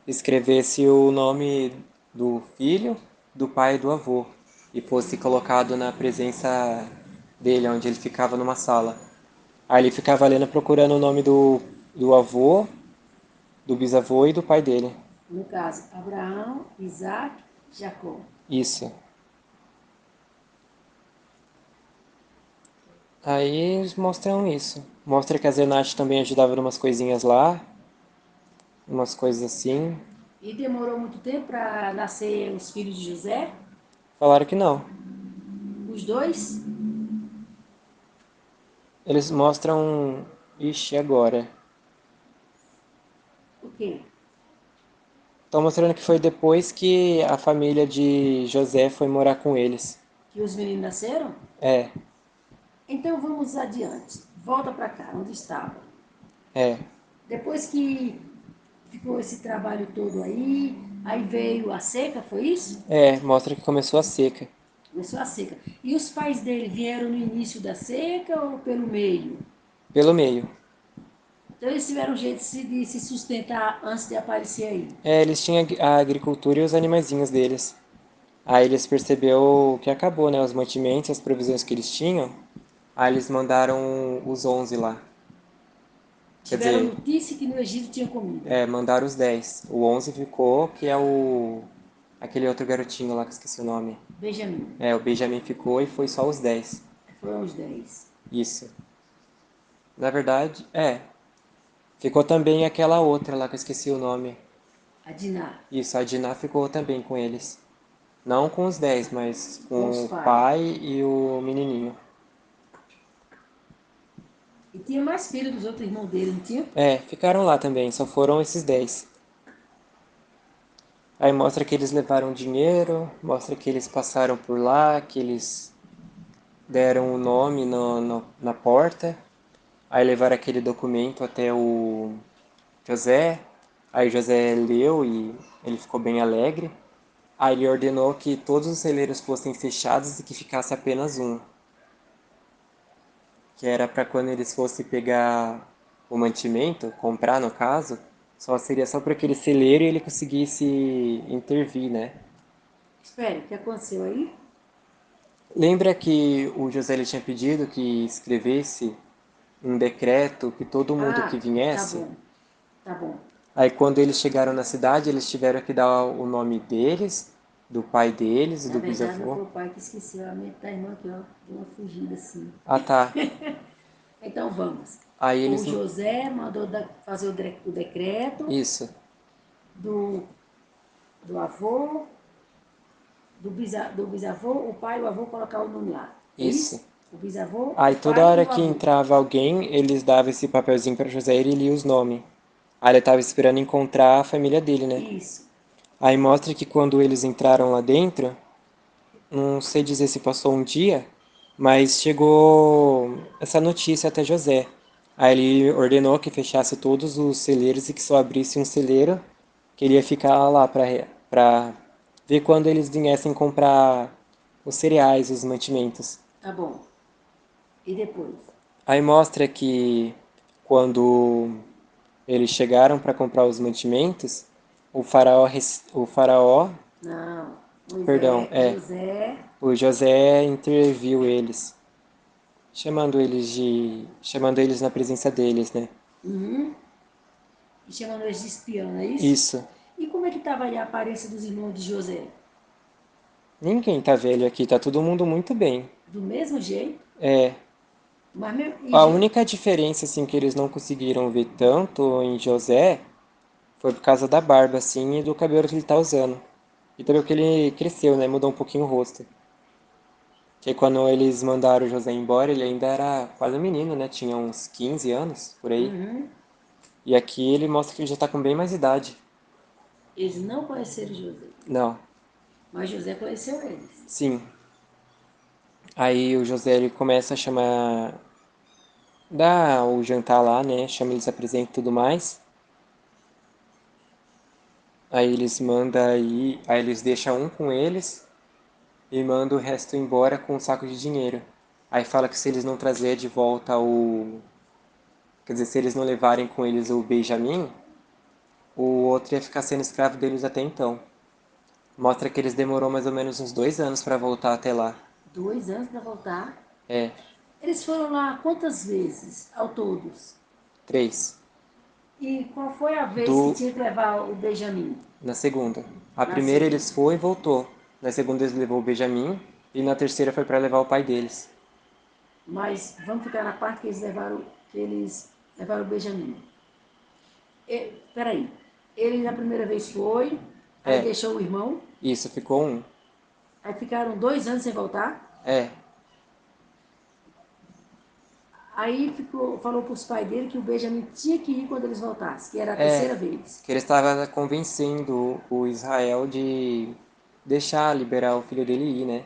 escrevesse o nome do filho, do pai e do avô, e fosse colocado na presença dele, onde ele ficava numa sala. Aí ele ficava lendo procurando o nome do avô, do bisavô e do pai dele. No caso, Abraão, Isaac, Jacó. Isso. Aí eles mostram isso. Mostra que a Zenat também ajudava em umas coisinhas lá, umas coisas assim. E demorou muito tempo para nascer os filhos de José? Falaram que não. Os dois? Eles mostram. Ixi, agora. O quê? Estão mostrando que foi depois que a família de José foi morar com eles. Que os meninos nasceram? É, Então vamos adiante. Volta para cá, onde estava. é. Depois que ficou esse trabalho todo aí veio a seca, foi isso? É, mostra que começou a seca. Começou a seca. E os pais dele vieram no início da seca ou pelo meio? Pelo meio. Então eles tiveram um jeito de se sustentar antes de aparecer aí. É, eles tinham a agricultura e os animaizinhos deles. Aí eles percebeu que acabou, né? Os mantimentos, as provisões que eles tinham. Aí eles mandaram os 11 lá. Quer Tiveram dizer, notícia que no Egito tinha comida. mandaram os 10. O 11 ficou, que é aquele outro garotinho lá que eu esqueci o nome. Benjamim. É, o Benjamin ficou e foi só os 10. Foram os 10. Isso. Na verdade, ficou também aquela outra lá que eu esqueci o nome. A Diná, Isso, a Dinah ficou também com eles. Não com os 10, mas com os com o pais. pai e o menininho. E tinha mais filhos dos outros irmãos dele, não tinha? É, ficaram lá também, só foram esses 10. Aí mostra que eles levaram dinheiro, mostra que eles passaram por lá, que eles deram o nome na porta. Aí levaram aquele documento até o José. Aí José leu e ele ficou bem alegre. Aí ele ordenou que todos os celeiros fossem fechados e que ficasse apenas um, que era para quando eles fossem pegar o mantimento, comprar no caso, seria só para aquele celeiro e ele conseguisse intervir, né? Espera, o que aconteceu aí? Lembra que o José ele tinha pedido que escrevesse um decreto que todo mundo que Ah, tá viesse. bom, tá bom. Aí quando eles chegaram na cidade, eles tiveram que dar o nome deles, do pai deles e Na do verdade, não bisavô. foi o pai que esqueceu, a mente da irmã que ó, deu uma fugida assim. Ah, tá. Então vamos. Aí O eles. José mandou fazer o decreto Isso, do, do avô, do bisavô, o pai e o avô colocar o nome lá. É isso. isso? O bisavô, o Aí toda pai e hora o que avô. entrava alguém, eles davam esse papelzinho pra José e ele lia os nomes. Aí ele tava esperando encontrar a família dele, né? Isso. Aí mostra que quando eles entraram lá dentro, não sei dizer se passou um dia, mas chegou essa notícia até José. Aí ele ordenou que fechasse todos os celeiros e que só abrisse um celeiro, que ele ia ficar lá para ver quando eles viessem comprar os cereais, os mantimentos. Tá bom. E depois? Aí mostra que quando eles chegaram para comprar os mantimentos, o faraó, Não. perdão, José. o José interviu eles, chamando eles na presença deles, né? Uhum. E chamando eles de espião, não é isso? Isso. E como é que estava aí a aparência dos irmãos de José? Ninguém tá velho aqui, tá todo mundo muito bem. Do mesmo jeito? É, Mas mesmo, a única diferença assim que eles não conseguiram ver tanto em José foi por causa da barba assim e do cabelo que ele tá usando. E também porque ele cresceu, né? Mudou um pouquinho o rosto. Que quando eles mandaram o José embora, ele ainda era quase um menino, né? Tinha uns 15 anos, por aí. uhum, E aqui ele mostra que ele já tá com bem mais idade. eles não conheceram José, Não, mas José conheceu eles. sim. Aí o José ele começa a chamar, dá o jantar lá, né? Chama eles, apresenta e tudo mais. Aí eles mandam aí eles deixam um com eles e mandam o resto embora com um saco de dinheiro. Aí fala que se eles não trazer de volta quer dizer, se eles não levarem com eles o Benjamin, o outro ia ficar sendo escravo deles até então. Mostra que eles demorou mais ou menos uns 2 anos para voltar até lá. 2 anos para voltar. É, Eles foram lá quantas vezes ao todos? 3. E qual foi a vez que Do tinha que levar o Benjamin? Na segunda. A Na primeira eles segunda. foi e voltou. Na segunda eles levou o Benjamin e na terceira foi para levar o pai deles. Mas vamos ficar na parte que eles levaram o Benjamin. Peraí. Ele na primeira vez foi, aí É, deixou o irmão, isso ficou um. aí ficaram 2 anos sem voltar. É, Aí falou para os pais dele que o Benjamin tinha que ir quando eles voltassem, que era a é terceira vez. que ele estava convencendo o Israel de deixar liberar o filho dele ir, né?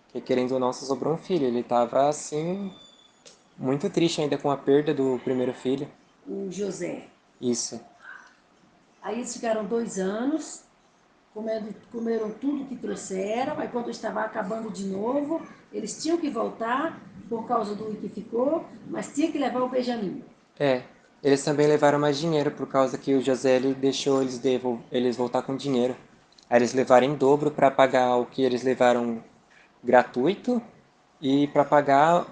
Que querendo ou não só sobrou um filho. Ele estava assim muito triste ainda com a perda do primeiro filho. O José. Isso. Aí eles ficaram 2 anos, comeram tudo que trouxeram, aí quando estava acabando de novo, eles tinham que voltar por causa do que ficou, mas tinha que levar o Benjamin. É, eles também levaram mais dinheiro por causa que o José ele deixou eles voltar com dinheiro. Aí eles levaram em dobro para pagar o que eles levaram gratuito e para pagar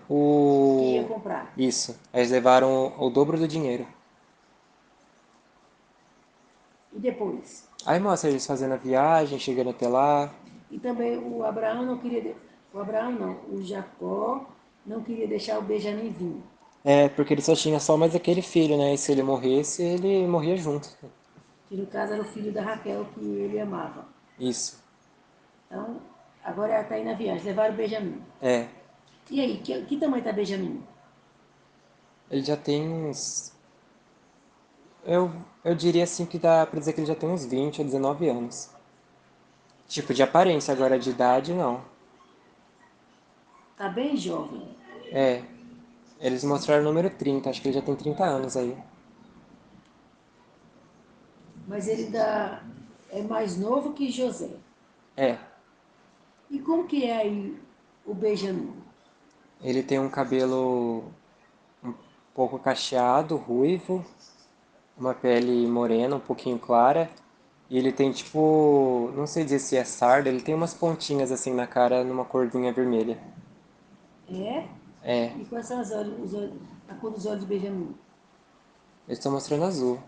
Que ia o comprar. isso. Aí eles levaram o dobro do dinheiro. E depois? Aí mostra eles fazendo a viagem, chegando até lá. E também o Abraão não queria. O Abraão não, o Jacó não queria deixar o Benjamin vir. É, porque ele só tinha só mais aquele filho, né? E se ele morresse, ele morria junto. Que no caso era o filho da Raquel que ele amava. Isso. Então, agora ela está aí na viagem, levaram o Benjamin. É. E aí, que tamanho está Benjamin? Ele já tem uns. Eu diria assim que dá pra dizer que ele já tem uns 20 ou 19 anos. Tipo, de aparência, agora de idade, não. Está bem jovem, É, eles mostraram o número 30, acho que ele já tem 30 anos aí. mas ele ainda é mais novo que José. É, E como que é aí o Benjamin? ele tem um cabelo um pouco cacheado, ruivo, uma pele morena, um pouquinho clara. E ele tem tipo, não sei dizer se é sarda, ele tem umas pontinhas assim na cara numa corzinha vermelha. É? É, E quais são os olhos? A cor dos olhos de Benjamin. Eles estão mostrando azul.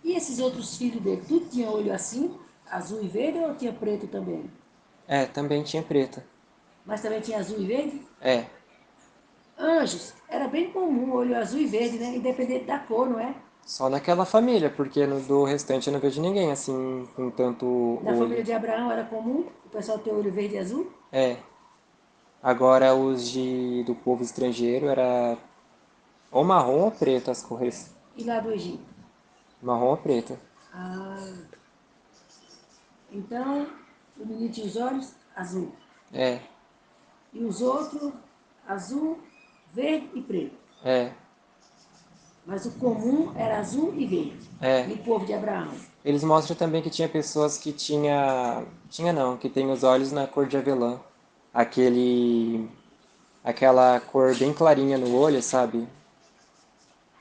E esses outros filhos dele, tudo tinha olho assim, azul e verde, ou tinha preto também? É, também tinha preta. Mas também tinha azul e verde? É, Anjos, era bem comum olho azul e verde, né? Independente da cor, não é? só naquela família, porque no do restante eu não vejo ninguém assim com tanto Na família olho. de Abraão era comum o pessoal ter olho verde e azul. É, agora do povo estrangeiro era ou marrom ou preto as cores. E lá do Egito. Marrom ou preto. Ah, então o menino tinha os olhos azul. É, E os outros, azul, verde e preto. é, Mas o comum era azul e verde, é. no povo de Abraão. Eles mostram também que tinha pessoas que tinha não, que tem os olhos na cor de avelã. Aquele, aquela cor bem clarinha no olho, sabe?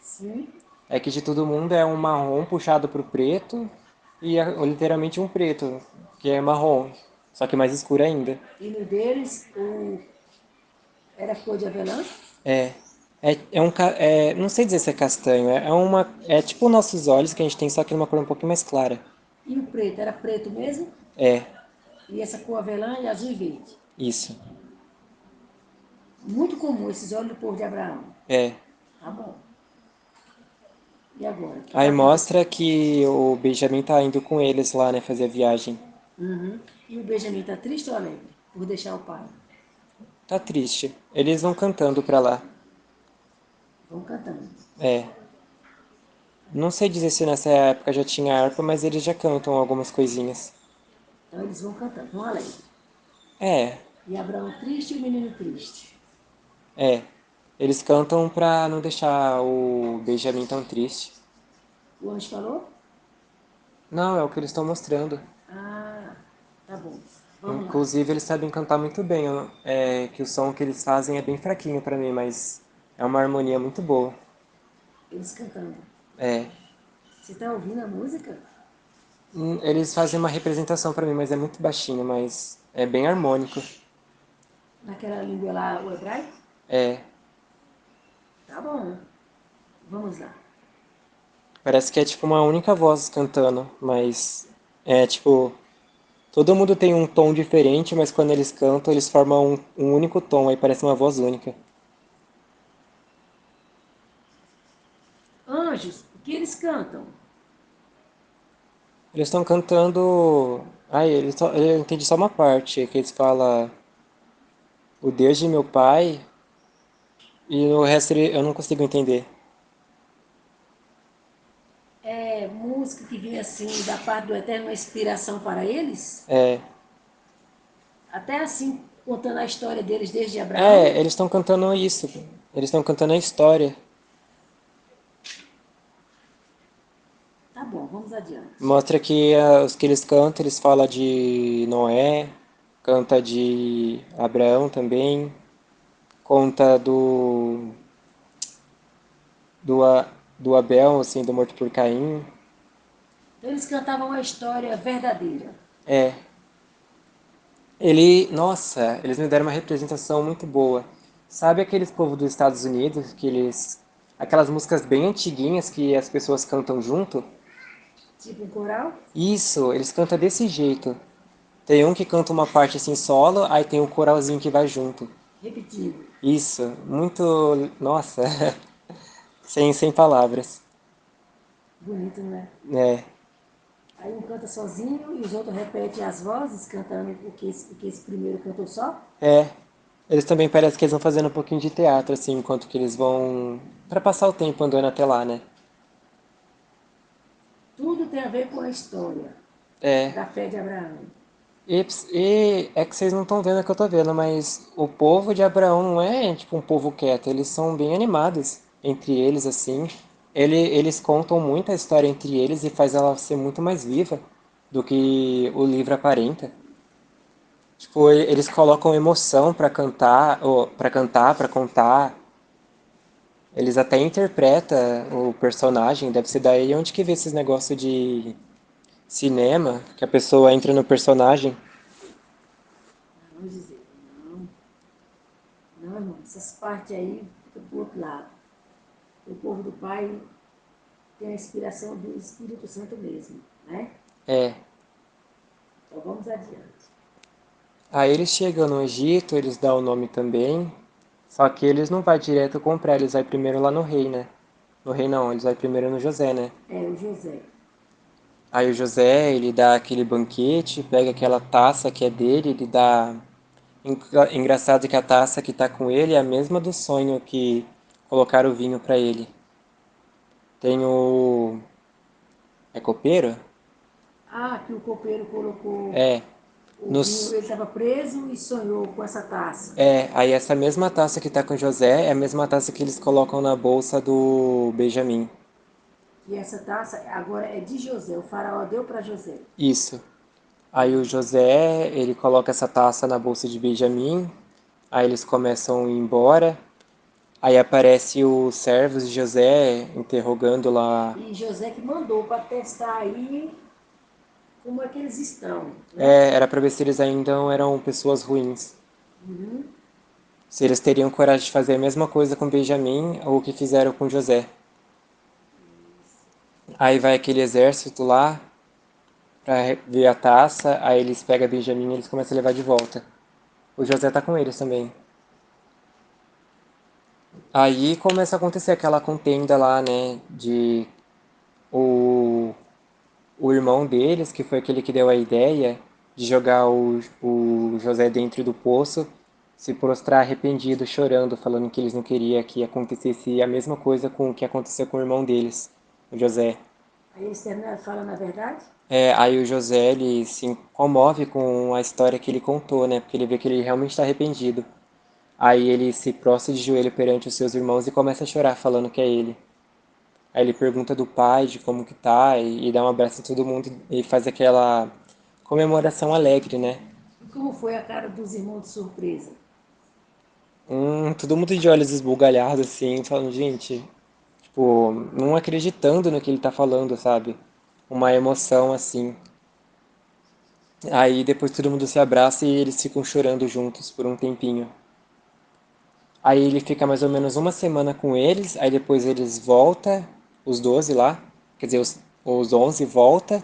Sim. É que de todo mundo é um marrom puxado pro preto e é literalmente um preto, que é marrom, só que mais escuro ainda. E no deles, era cor de avelã. É, não sei dizer se é castanho, é tipo os nossos olhos que a gente tem, só que numa cor um pouquinho mais clara. E o preto, era preto mesmo. É, E essa cor avelã e azul e verde. isso. Muito comum esses olhos do povo de Abraão. É. Tá bom. E agora? O que Aí está acontecendo? mostra que o Benjamin tá indo com eles lá, né, fazer a viagem. Uhum. E o Benjamin está triste ou alegre por deixar o pai? Tá triste. Eles vão cantando pra lá. Vão cantando. É. Não sei dizer se nessa época já tinha harpa, mas eles já cantam algumas coisinhas. Então eles vão cantando, vão alegre. É, E Abraão triste e o menino triste. é. Eles cantam pra não deixar o Benjamin tão triste. O anjo falou? Não, é o que eles estão mostrando. Ah, tá bom. Vamos lá. Inclusive, eles sabem cantar muito bem. Que o som que eles fazem é bem fraquinho pra mim, mas é uma harmonia muito boa. Eles cantando. É. Você está ouvindo a música? Eles fazem uma representação pra mim, mas é muito baixinho, mas é bem harmônico. Naquela língua lá, o hebraico? É. Tá bom. Vamos lá. Parece que é tipo uma única voz cantando, mas é tipo. Todo mundo tem um tom diferente, mas quando eles cantam, eles formam um único tom, aí parece uma voz única. Anjos, o que eles cantam? Eles estão cantando. Ai, eu entendi só uma parte, que eles falam o Deus de meu pai, e o resto eu não consigo entender. É música que vem assim da parte do Eterno, uma inspiração para eles? É, Até assim, contando a história deles desde Abraão? eles estão cantando isso. Eles estão cantando a história. Tá bom, vamos adiante. Mostra que os que eles cantam, eles falam de Noé, canta de Abraão também, conta do Abel, assim, do morto por Caim. Então eles cantavam a história verdadeira. É, nossa, eles me deram uma representação muito boa. Sabe aqueles povos dos Estados Unidos, aquelas músicas bem antiguinhas que as pessoas cantam junto? Tipo um coral, Isso, eles cantam desse jeito. Tem um que canta uma parte assim solo, aí tem um coralzinho que vai junto. repetindo. Isso, muito, nossa, sem palavras. Bonito, né? É, Aí um canta sozinho e os outros repetem as vozes, cantando o que esse primeiro cantou só. é. Eles também parece que eles vão fazendo um pouquinho de teatro, assim, enquanto que eles vão. Pra passar o tempo andando até lá, né? Tudo tem a ver com a história É. da fé de Abraão. E é que vocês não estão vendo o que eu tô vendo, mas o povo de Abraão não é tipo um povo quieto, eles são bem animados entre eles, assim. Eles contam muita história entre eles e faz ela ser muito mais viva do que o livro aparenta. Tipo, eles colocam emoção pra cantar, ou para cantar, pra contar. Eles até interpretam o personagem, deve ser daí onde que vê esses negócios de cinema, que a pessoa entra no personagem. Vamos dizer, não, não, irmão, essas partes aí fica pro outro lado. O povo do Pai tem a inspiração do Espírito Santo mesmo, né? É. Então vamos adiante. Aí eles chegam no Egito, eles dão o nome também. Só que eles não vai direto comprar, eles vai primeiro lá no rei, né? No rei não, eles vai primeiro no José, né? É o José. Aí o José, ele dá aquele banquete, pega aquela taça que é dele, ele dá. Engraçado que a taça que tá com ele é a mesma do sonho que colocaram o vinho pra ele. Tem o. É copeiro? Ah, que o copeiro colocou É. o vinho, Nos... ele estava preso e sonhou com essa taça. É, aí essa mesma taça que tá com o José é a mesma taça que eles colocam na bolsa do Benjamin. E essa taça agora é de José, o faraó deu para José. Isso. Aí o José, ele coloca essa taça na bolsa de Benjamin, aí eles começam a ir embora, aí aparece os servos de José interrogando lá. E José que mandou para testar aí como é que eles estão, né? É, era pra ver se eles ainda eram pessoas ruins. Uhum. Se eles teriam coragem de fazer a mesma coisa com Benjamin ou o que fizeram com José. Aí vai aquele exército lá pra ver a taça, aí eles pegam Benjamin e eles começam a levar de volta. O José tá com eles também. Aí começa a acontecer aquela contenda lá, né, de o, o irmão deles, que foi aquele que deu a ideia de jogar o José dentro do poço, se prostrar arrependido, chorando, falando que eles não queriam que acontecesse a mesma coisa com o que aconteceu com o irmão deles, o José. Aí eles terminaram falando a verdade? É, aí o José, ele se comove com a história que ele contou, né, porque ele vê que ele realmente está arrependido. Aí ele se prostra de joelho perante os seus irmãos e começa a chorar, falando que é ele. Aí ele pergunta do pai, de como que tá, e dá um abraço em todo mundo e faz aquela comemoração alegre, né? E como foi a cara dos irmãos de surpresa? Todo mundo de olhos esbugalhados, assim, falando, gente, tipo, não acreditando no que ele tá falando, sabe? Uma emoção, assim. Aí depois todo mundo se abraça e eles ficam chorando juntos por um tempinho. Aí ele fica mais ou menos uma semana com eles, aí depois eles voltam, os 12 lá, quer dizer, os 11 volta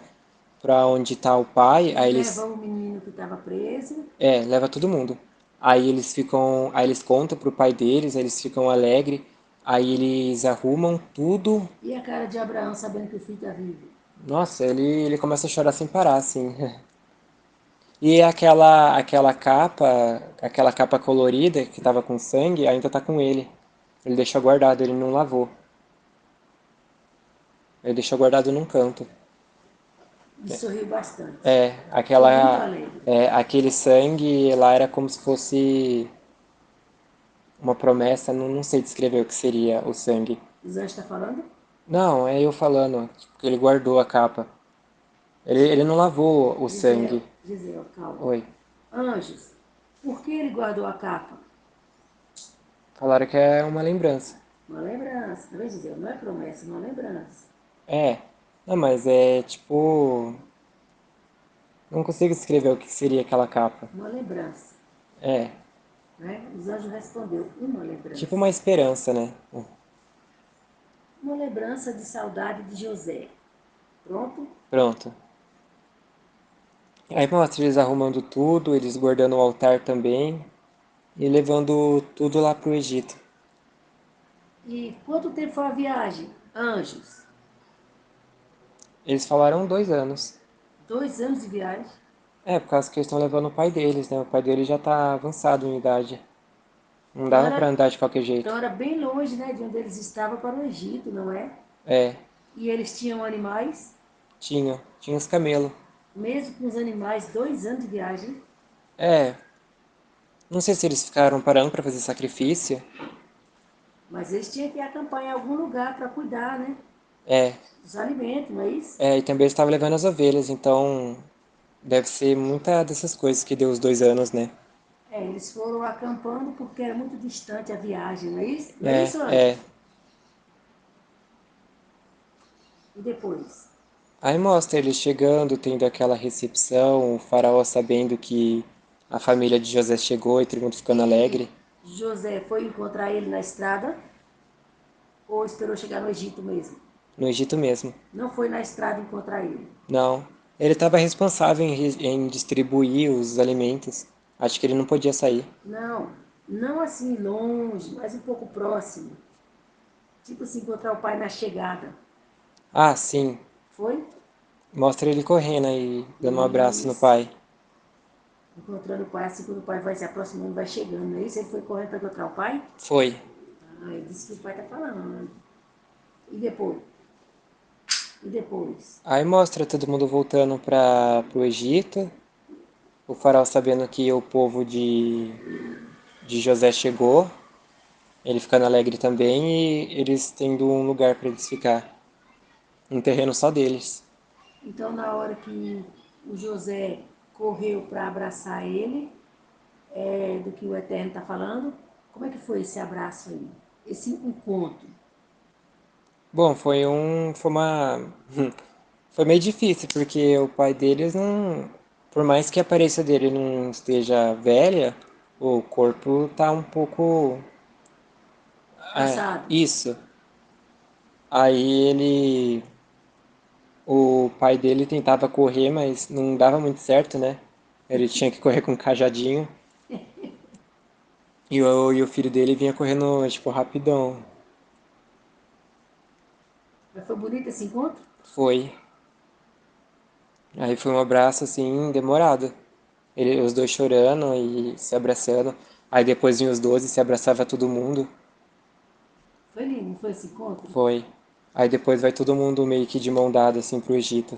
pra onde tá o pai, E aí leva eles o menino que estava preso. leva todo mundo. Aí eles contam pro pai deles, aí eles ficam alegres, aí eles arrumam tudo. E a cara de Abraão sabendo que o filho está vivo. Nossa, ele começa a chorar sem parar, assim. E aquela capa colorida que tava com sangue, ainda tá com ele. Ele deixou guardado, ele não lavou. Ele deixou guardado num canto. E sorriu bastante. É, Ficou muito alegre. aquele sangue lá era como se fosse uma promessa, não sei descrever o que seria o sangue. Os anjos estão falando? Não, é eu falando, tipo, que ele guardou a capa. Ele não lavou o Gisele, sangue. Gisele, calma. Oi. Anjos, por que ele guardou a capa? Falaram que é uma lembrança. Uma lembrança. Tá vendo, Gisele? Não é promessa, é uma lembrança. É. Não, mas é tipo. Não consigo descrever o que seria aquela capa. Uma lembrança. É. Né? Os anjos respondeu, uma Tipo lembrança. uma esperança, né? Uma lembrança de saudade de José. Pronto? Pronto. Aí mostra eles arrumando tudo, eles guardando o altar também e levando tudo lá pro Egito. E quanto tempo foi a viagem? Anjos. Eles falaram 2 anos. 2 anos de viagem. É, por causa que eles estão levando o pai deles, né? O pai dele já tá avançado em idade. Não Então dava pra era, andar de qualquer então jeito. era bem longe, né, de onde eles estavam para o Egito, não é? É, E eles tinham animais, tinha os camelos. mesmo com os animais, 2 anos de viagem. É, não sei se eles ficaram parando pra fazer sacrifício. Mas eles tinham que acampar em algum lugar para cuidar, né? É, Dos alimentos, não é isso? e também eles estavam levando as ovelhas, então deve ser muita dessas coisas que deu os 2 anos, né? É, eles foram acampando porque era muito distante a viagem, não é isso? Não é É, isso, é. Anjos? E depois? Aí mostra eles chegando, tendo aquela recepção, o faraó sabendo que a família de José chegou e todo mundo ficando E alegre. José foi encontrar ele na estrada. Ou esperou chegar no Egito mesmo? no Egito mesmo. Não foi na estrada encontrar ele. Não. Ele estava responsável em distribuir os alimentos. Acho que ele não podia sair. Não, não assim longe, mas um pouco próximo. Tipo assim, encontrar o pai na chegada. Ah, sim. Foi? Mostra ele correndo aí, dando um abraço no Isso. pai. Encontrando o pai, assim, quando o pai vai se aproximando, vai chegando. Não é isso? Ele foi correndo para encontrar o pai? Foi. Ah, ele disse que o pai tá falando. E depois? E depois? Aí mostra todo mundo voltando para pro Egito. O faraó sabendo que o povo de José chegou. Ele ficando alegre também e eles tendo um lugar para eles ficar. Um terreno só deles. Então, na hora que o José correu para abraçar ele, do que o Eterno está falando, como é que foi esse abraço aí? Esse encontro? Bom, foi uma, foi meio difícil porque o pai deles não, por mais que a aparência dele não esteja velha, o corpo tá um pouco, Cansado? isso. Aí o pai dele tentava correr, mas não dava muito certo, né? Ele tinha que correr com um cajadinho e o filho dele vinha correndo tipo rapidão. Mas foi bonito esse encontro? Foi. Aí foi um abraço assim, demorado. Os dois chorando e se abraçando. Aí depois vinha os 12 e se abraçava todo mundo. Foi lindo, não foi esse encontro? Foi. Aí depois vai todo mundo meio que de mão dada assim pro Egito.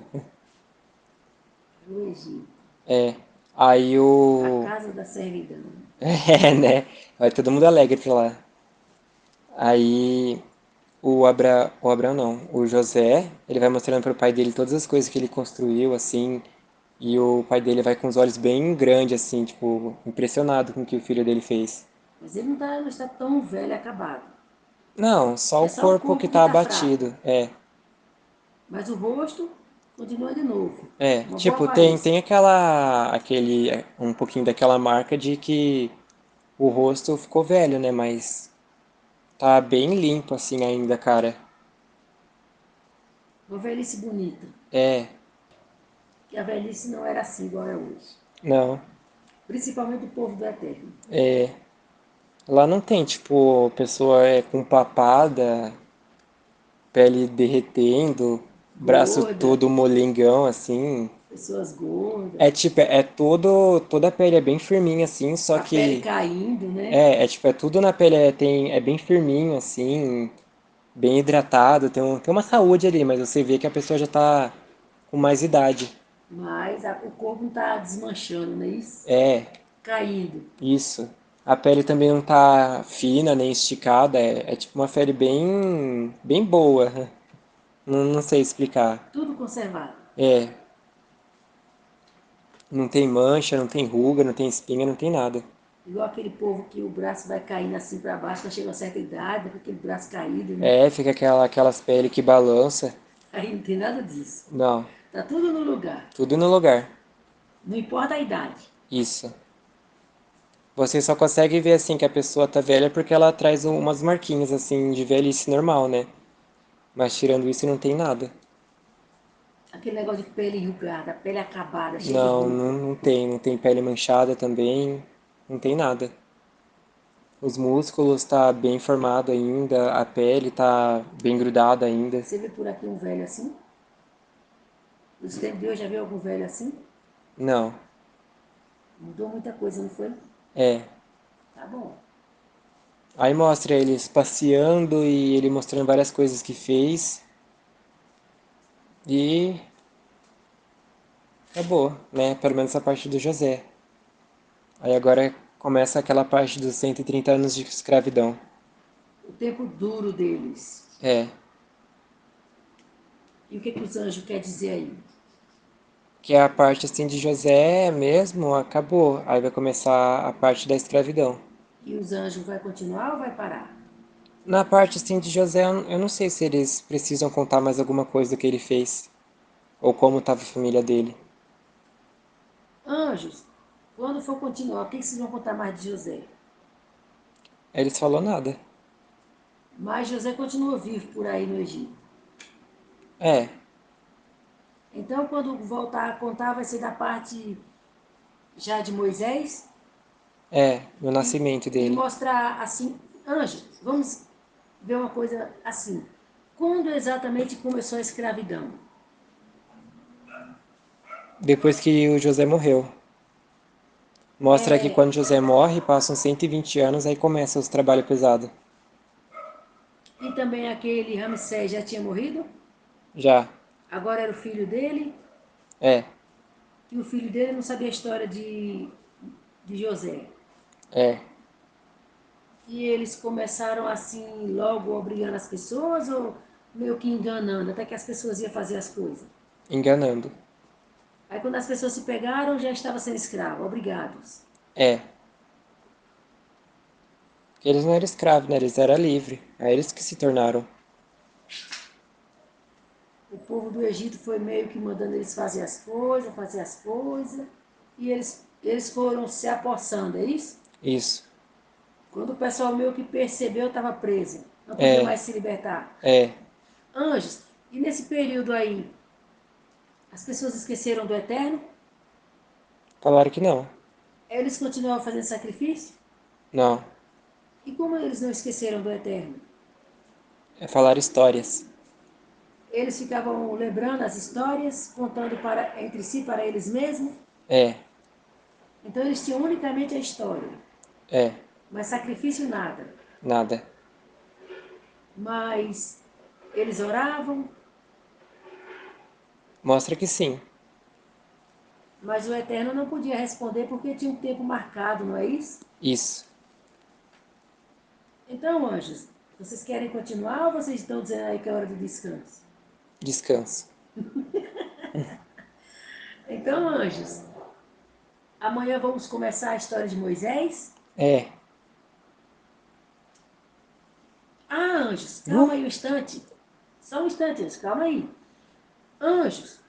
No Egito. É. Aí A o. casa da servidão. É, né? Vai todo mundo alegre pra lá. Aí o Abraão não, o José, ele vai mostrando pro pai dele todas as coisas que ele construiu, assim, e o pai dele vai com os olhos bem grandes, assim, tipo, impressionado com o que o filho dele fez. Mas ele não está tão velho e acabado. Não, só É o só o corpo que corpo que tá está fraco. abatido. É, Mas o rosto continua de novo. é. Uma boa Tipo, tem aparência. um pouquinho daquela marca de que o rosto ficou velho, né? Mas tá bem limpo assim ainda, cara. Uma velhice bonita. É, Que a velhice não era assim igual é hoje. não. Principalmente o povo do Eterno. É, lá não tem, tipo, pessoa com papada, pele derretendo, braço Gorda, todo molengão assim. pessoas gordas, É tipo, toda a pele é bem firminha assim, só a pele que caindo, né? é tudo na pele é bem firminho assim, bem hidratado, tem uma saúde ali, mas você vê que a pessoa já tá com mais idade. Mas o corpo não está desmanchando, não é isso? É, Caindo. isso. A pele também não tá fina nem esticada, é tipo uma pele bem boa. Não sei explicar. Tudo conservado. É, não tem mancha, não tem ruga, não tem espinha, não tem nada. Igual aquele povo que o braço vai caindo assim para baixo, quando chega a certa idade, com aquele braço caído, né? É, fica aquelas peles que balança. Aí não tem nada disso. Não, Tá tudo no lugar. tudo no lugar. Não importa a idade. Isso. Você só consegue ver assim que a pessoa tá velha porque ela traz umas marquinhas assim de velhice normal, né? Mas tirando isso não tem nada. Aquele negócio de pele enrugada, pele acabada, cheia de Não, ruga. não tem pele manchada também, não tem nada. Os músculos tá bem formado ainda, a pele tá bem grudada ainda. Você vê por aqui um velho assim? Nos tempos de hoje já viu algum velho assim? Não, Mudou muita coisa, não foi? é. Tá bom. Aí mostra eles passeando e ele mostrando várias coisas que fez e acabou, né? Pelo menos a parte do José. Aí agora começa aquela parte dos 130 anos de escravidão. O tempo duro deles. É, E o que os anjos querem dizer aí? que é a parte assim de José mesmo, acabou. Aí vai começar a parte da escravidão. E os anjos vai continuar ou vai parar? Na parte assim de José, eu não sei se eles precisam contar mais alguma coisa do que ele fez, ou como estava a família dele. Anjos, quando for continuar, o que vocês vão contar mais de José? Aí eles falou nada. Mas José continua vivo por aí no Egito. É, Então, quando voltar a contar, vai ser da parte já de Moisés no e, nascimento e dele. mostrar assim, anjos, vamos ver uma coisa assim. Quando exatamente começou a escravidão? Depois que o José morreu. Mostra que É, quando José morre, passam 120 anos, aí começa os trabalhos pesados. e também aquele Ramsés já tinha morrido, Já, agora era o filho dele, é, e o filho dele não sabia a história de José. é, E eles começaram assim, logo obrigando as pessoas, ou meio que enganando, até que as pessoas iam fazer as coisas. enganando. Aí quando as pessoas se pegaram, já estava sendo escravo, obrigados. É, porque eles não eram escravos, né? Eles eram livres. Aí eles que se tornaram. O povo do Egito foi meio que mandando eles fazer as coisas, e eles foram se apossando, é isso? Isso. Quando o pessoal meio que percebeu, estava preso, não podia É, mais se libertar. é. Anjos, e nesse período aí, as pessoas esqueceram do Eterno? Falaram que não. Eles continuavam fazendo sacrifício? Não. E como eles não esqueceram do Eterno? É falar histórias. Eles ficavam lembrando as histórias, contando para, entre si para eles mesmos. É, Então eles tinham unicamente a história, é. mas sacrifício nada. Nada. Mas eles oravam, Mostra que sim. mas o Eterno não podia responder porque tinha um tempo marcado, não é isso? Isso. Então, anjos, vocês querem continuar ou vocês estão dizendo aí que é hora de descanso? Descanso. Então, anjos, amanhã vamos começar a história de Moisés. É. Ah, anjos, Uh, calma aí um instante. Só um instante, anjos, calma aí. Anjos,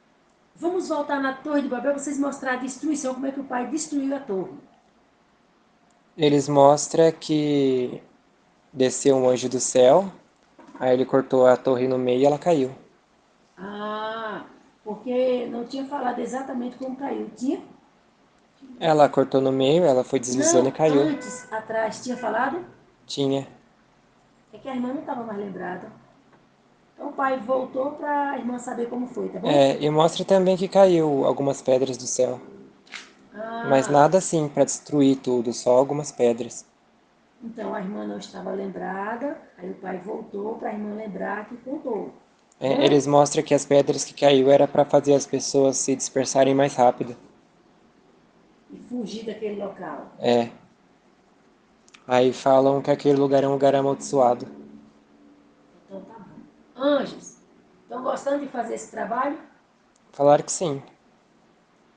vamos voltar na Torre de Babel para vocês mostrar a destruição, como é que o pai destruiu a torre. eles mostram que desceu um anjo do céu, aí ele cortou a torre no meio e ela caiu. Ah, porque não tinha falado exatamente como caiu. Tinha? Ela cortou no meio, ela foi deslizando e Não, caiu. antes, atrás, tinha falado? Tinha. É que a irmã não estava mais lembrada. Então o pai voltou para a irmã saber como foi, tá bom? É, e mostra também que caiu algumas pedras do céu. Mas Ah, nada assim pra destruir tudo, só algumas pedras. então a irmã não estava lembrada, aí o pai voltou para a irmã lembrar que contou, tá É, bom? eles mostram que as pedras que caiu era para fazer as pessoas se dispersarem mais rápido. E fugir daquele local. É. Aí falam que aquele lugar é um lugar amaldiçoado. Então tá bom. Anjos, estão gostando de fazer esse trabalho? Falaram que sim.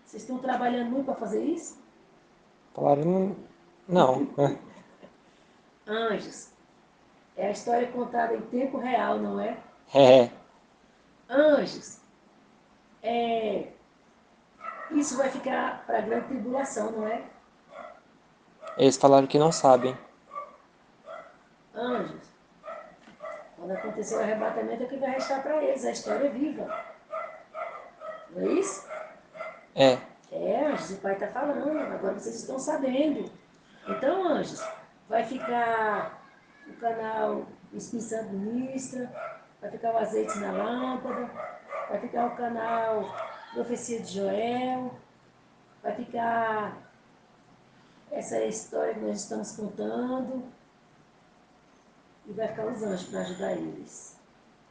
Vocês estão trabalhando muito para fazer isso? Falaram não. Anjos, é a história contada em tempo real, não é? É, Anjos, isso vai ficar para a grande tribulação, não é? eles falaram que não sabem. Anjos, quando acontecer o arrebatamento, é o que vai restar para eles, a história é viva. Não é isso? É, É, anjos, o pai está falando, agora vocês estão sabendo. Então, anjos, vai ficar o canal Espírito Santo Ministra, vai ficar o azeite na lâmpada, vai ficar o canal Profecia de Joel, vai ficar essa história que nós estamos contando, e vai ficar os anjos para ajudar eles.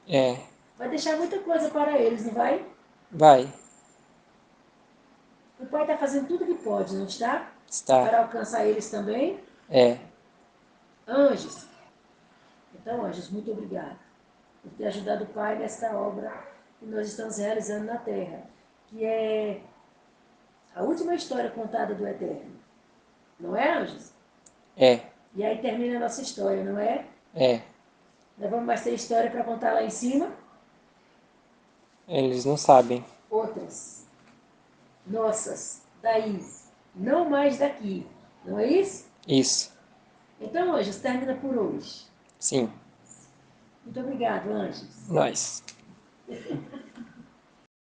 é. Vai deixar muita coisa para eles, não vai? Vai. O pai está fazendo tudo que pode, não está? Está. Para alcançar eles também. É. Anjos. Então, anjos, muito obrigado por ter ajudado o pai nesta obra que nós estamos realizando na Terra, que é a última história contada do Eterno. Não é, anjos? É. E aí termina a nossa história, não é? É. Nós vamos mais ter história para contar lá em cima? Eles não sabem. Outras. Nossas. Daí. Não mais daqui. Não é isso? Isso. Então, anjos, termina por hoje. Sim. Muito obrigado, Anjos. Nós.